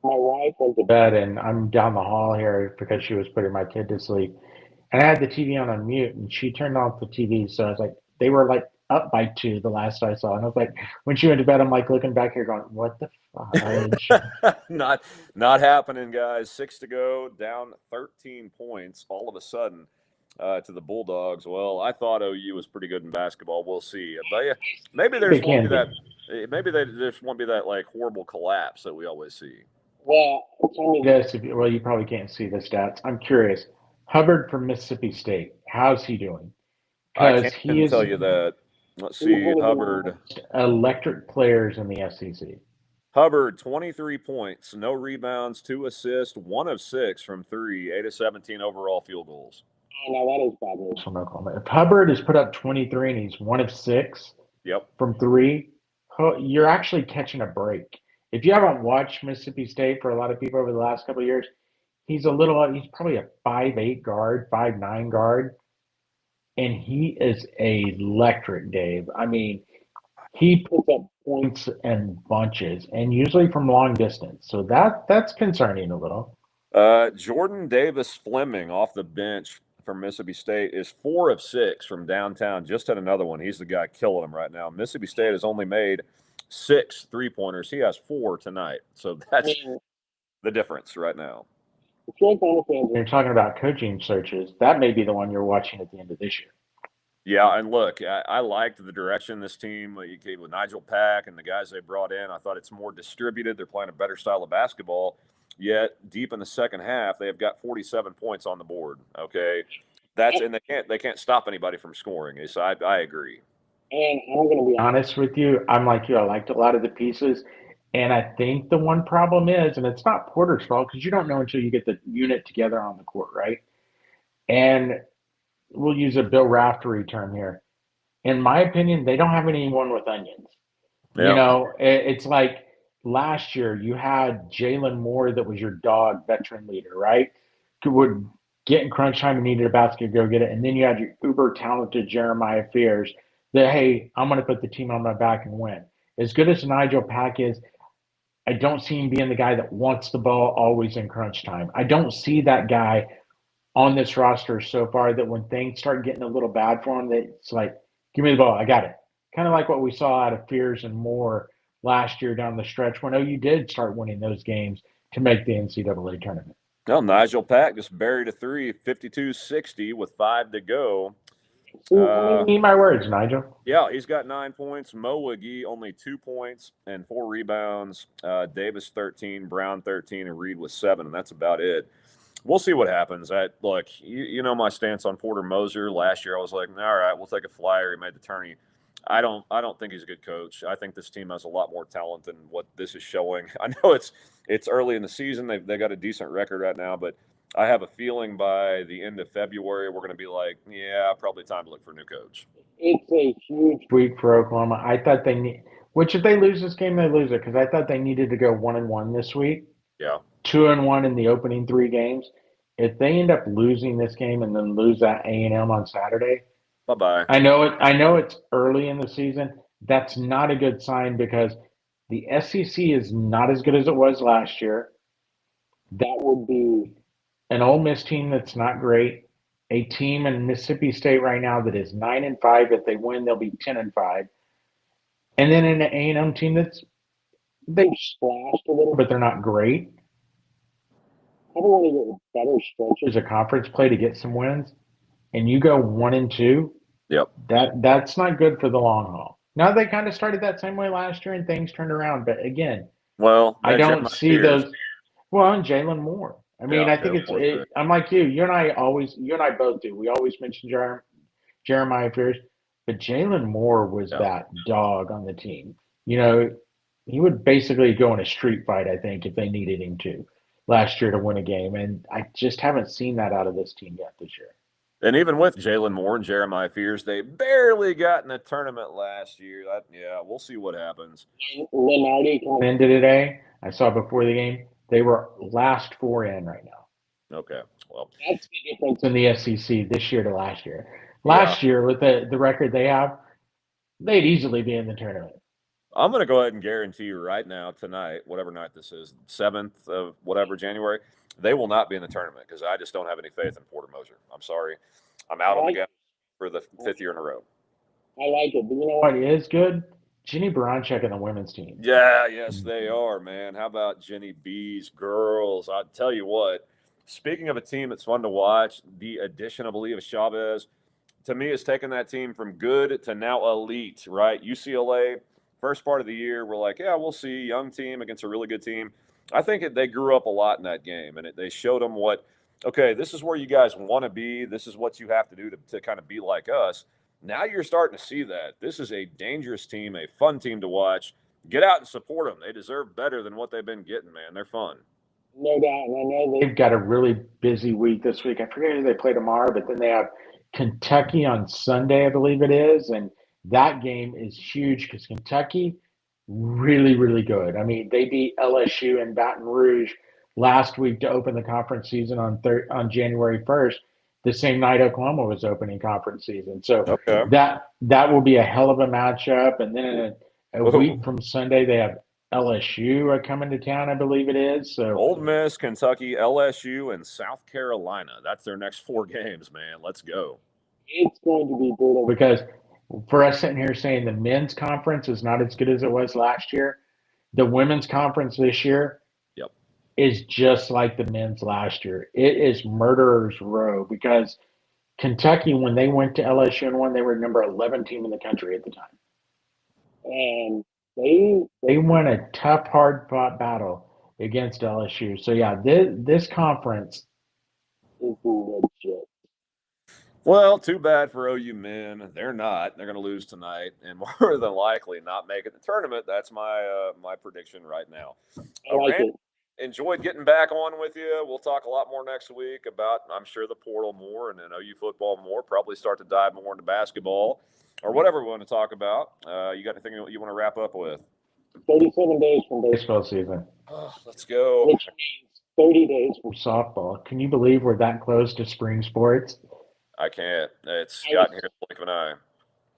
My wife went to bed, and I'm down the hall here because she was putting my kid to sleep. And I had the TV on mute, and she turned off the TV. So I was like, they were like up by 2 the last I saw. And I was like, when she went to bed, I'm like looking back here going, what the fudge? Not happening, guys. 6 to go, down 13 points all of a sudden to the Bulldogs. Well, I thought OU was pretty good in basketball. We'll see. But yeah, maybe They there's won't can be that. be. Maybe there just won't be that like horrible collapse that we always see. well, tell me This, well, you probably can't see the stats. I'm curious. Hubbard from Mississippi State, how's he doing? I Because can't he even is tell you that. Let's he's see, one of the Hubbard. electric players in the SEC. Hubbard, 23 points, no rebounds, 2 assists, 1 of 6 from 3, 8 of 17 overall field goals. Oh, no, that is bad news. From Oklahoma. If Hubbard has put up 23 and he's 1 of 6 Yep. from 3, you're actually catching a break. If you haven't watched Mississippi State for a lot of people over the last couple of years, he's probably a 5'8 guard, 5'9 guard, and he is electric, Dave. I mean, he puts up points and bunches, and usually from long distance. So that's concerning a little. Jordan Davis Fleming off the bench from Mississippi State is 4 of 6 from downtown. Just had another one. He's the guy killing him right now. Mississippi State has only made 6 3-pointers. He has 4 tonight. So that's the difference right now. You're talking about coaching searches. That may be the one you're watching at the end of this year. Yeah, and look, I liked the direction this team with Nigel Pack and the guys they brought in. I thought it's more distributed. They're playing a better style of basketball. Yet deep in the second half, they have got 47 points on the board. Okay, and they can't stop anybody from scoring. So I agree. And I'm going to be honest with you. I'm like you. I liked a lot of the pieces, and I think the one problem is, and it's not Porter's fault because you don't know until you get the unit together on the court, right? And we'll use a Bill Raftery term here. In my opinion, they don't have anyone with onions. Yeah. You know, it's like last year you had Jalen Moore that was your dog veteran leader, right? Who would get in crunch time and needed a basket, go get it. And then you had your uber talented Jeremiah Fears that, hey, I'm going to put the team on my back and win. As good as Nigel Pack is, I don't see him being the guy that wants the ball always in crunch time. I don't see that guy on this roster so far that when things start getting a little bad for him, that it's like, give me the ball, I got it. Kind of like what we saw out of Fears and Moore last year down the stretch when OU did start winning those games to make the NCAA tournament. Well, Nigel Pack just buried a 3, 52-60 with 5 to go. Need my words, Nigel. Yeah, he's got 9 points. Mo Wiggy only 2 points and 4 rebounds. Davis 13, Brown 13, and Reed with 7, and that's about it. We'll see what happens. Look, you know my stance on Porter Moser. Last year, I was like, all right, we'll take a flyer. He made the tourney. I don't think he's a good coach. I think this team has a lot more talent than what this is showing. I know it's early in the season. They got a decent record right now, but I have a feeling by the end of February we're going to be like, yeah, probably time to look for a new coach. It's a huge week for Oklahoma. I thought they need, which if they lose this game, they lose it because I thought they needed to go 1-1 this week. Yeah. 2-1 in the opening 3 games. If they end up losing this game and then lose at A&M on Saturday, bye-bye. I know it's early in the season. That's not a good sign because the SEC is not as good as it was last year. That would be an Ole Miss team that's not great. A team in Mississippi State right now that is 9-5. If they win, they'll be 10-5. And then an A&M team they've splashed a little, but they're not great. I don't want to get better stretches of conference play to get some wins, and you go 1-2. Yep. That's not good for the long haul. Now they kind of started that same way last year, and things turned around. But again, I don't see those. Well, and Jalen Moore. I mean, I think I'm like you. You and I both do. We always mention Jeremiah Fears, but Jalen Moore was that dog on the team. You know, he would basically go in a street fight, I think, if they needed him to last year to win a game. And I just haven't seen that out of this team yet this year. And even with Jalen Moore and Jeremiah Fears, they barely got in the tournament last year. We'll see what happens. Lenardi coming into today, I saw before the game, they were last 4 in right now. Okay. Well, that's the difference in the SEC this year to last year. Last year, with the record they have, they'd easily be in the tournament. I'm going to go ahead and guarantee you right now, tonight, whatever night this is, 7th of whatever January, they will not be in the tournament because I just don't have any faith in Porter Moser. I'm sorry. I'm out on the gas for the 5th year in a row. I like it. But you know What is good? Jenny Baranchek and the women's team. Yeah, yes, they are, man. How about Jenny B's girls? I'll tell you what, speaking of a team that's fun to watch, the addition of Aaliyah Chavez, to me, has taken that team from good to now elite, right? UCLA, first part of the year, we're like, yeah, we'll see, young team against a really good team. I think they grew up a lot in that game, and they showed them what, okay, this is where you guys want to be. This is what you have to do to kind of be like us. Now you're starting to see that. This is a dangerous team, a fun team to watch. Get out and support them. They deserve better than what they've been getting, man. They're fun. no doubt, and I know They've got a really busy week this week. I forget who they play tomorrow, but then they have Kentucky on Sunday, I believe it is, and that game is huge because Kentucky really, really good. I mean, they beat LSU in Baton Rouge last week to open the conference season on January 1st, the same night Oklahoma was opening conference season. So Okay. that will be a hell of a matchup. And then a Whoa. week from Sunday, they have LSU are coming to town, I believe it is. So Ole Miss, Kentucky, LSU, and South Carolina. That's their next 4 games, man. Let's go. it's going to be brutal. because for us sitting here saying the men's conference is not as good as it was last year, the women's conference this year Yep. is just like the men's last year. It is murderer's row because Kentucky, when they went to LSU and won, they were number 11 team in the country at the time. And they won a tough, hard-fought battle against LSU. So yeah, this conference is legit. Well, too bad for OU men. They're not. They're going to lose tonight, and more than likely not make it the tournament. That's my prediction right now. I like Randy, it. enjoyed getting back on with you. We'll talk a lot more next week about, I'm sure, the portal more, and then OU football more. Probably start to dive more into basketball or whatever we want to talk about. You got anything you want to wrap up with? 37 days from baseball season, Let's go. which means 30 days from softball. Can you believe we're that close to spring sports? I can't. It's gotten here in the blink of an eye.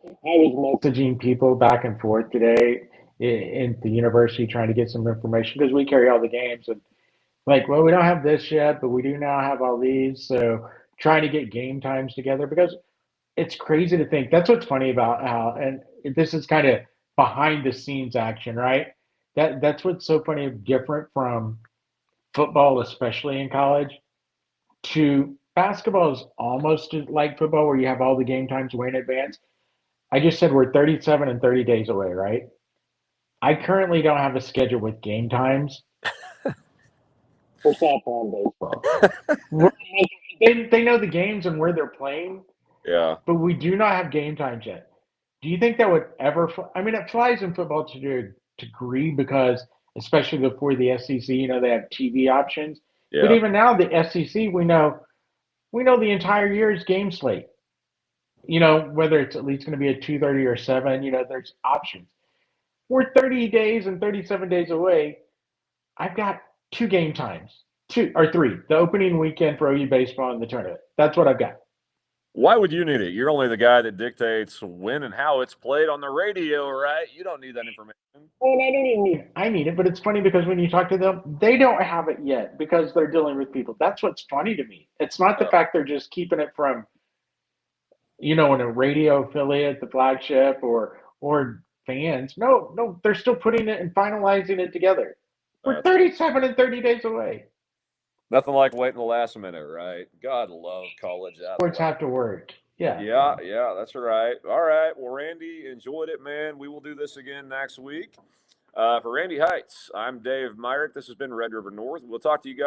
I was Messaging people back and forth today in the university trying to get some information because we carry all the games and like, well, we don't have this yet, but we do now have all these. So trying to get game times together because it's crazy to think. That's what's funny about how, and this is kind of behind the scenes action, right? That's what's so funny, different from football, especially in college, to basketball is almost like football where you have all the game times way in advance. I just said we're 37 and 30 days away, right? I currently don't have a schedule with game times. for softball and baseball. They know the games and where they're playing, Yeah. but we do not have game times yet. Do you think that would ever? I mean, it flies in football to a degree because, especially before the SEC, they have TV options. But Yeah. even now, the SEC, we know the entire year's game slate. Whether it's at least going to be a 2:30 or 7. There's options. We're 30 days and 37 days away. I've got 2 game times, 2 or 3. The opening weekend for OU baseball and the tournament. That's what I've got. Why would you need it? You're only the guy that dictates when and how it's played on the radio, right? You don't need that information. Oh, and I don't even need. I need it, but it's funny because when you talk to them, they don't have it yet because they're dealing with people. That's what's funny to me. It's not the fact they're just keeping it from, in a radio affiliate, the flagship, or fans. No, they're still putting it and finalizing it together. We're 37 and 30 days away. Nothing like waiting the last minute, right? God love college athletics. Sports have to work. Yeah. Yeah, that's right. All right. Well, Randy, enjoyed it, man. We will do this again next week. For Randy Heitz, I'm Dave Myrick. This has been Red River North. We'll talk to you guys.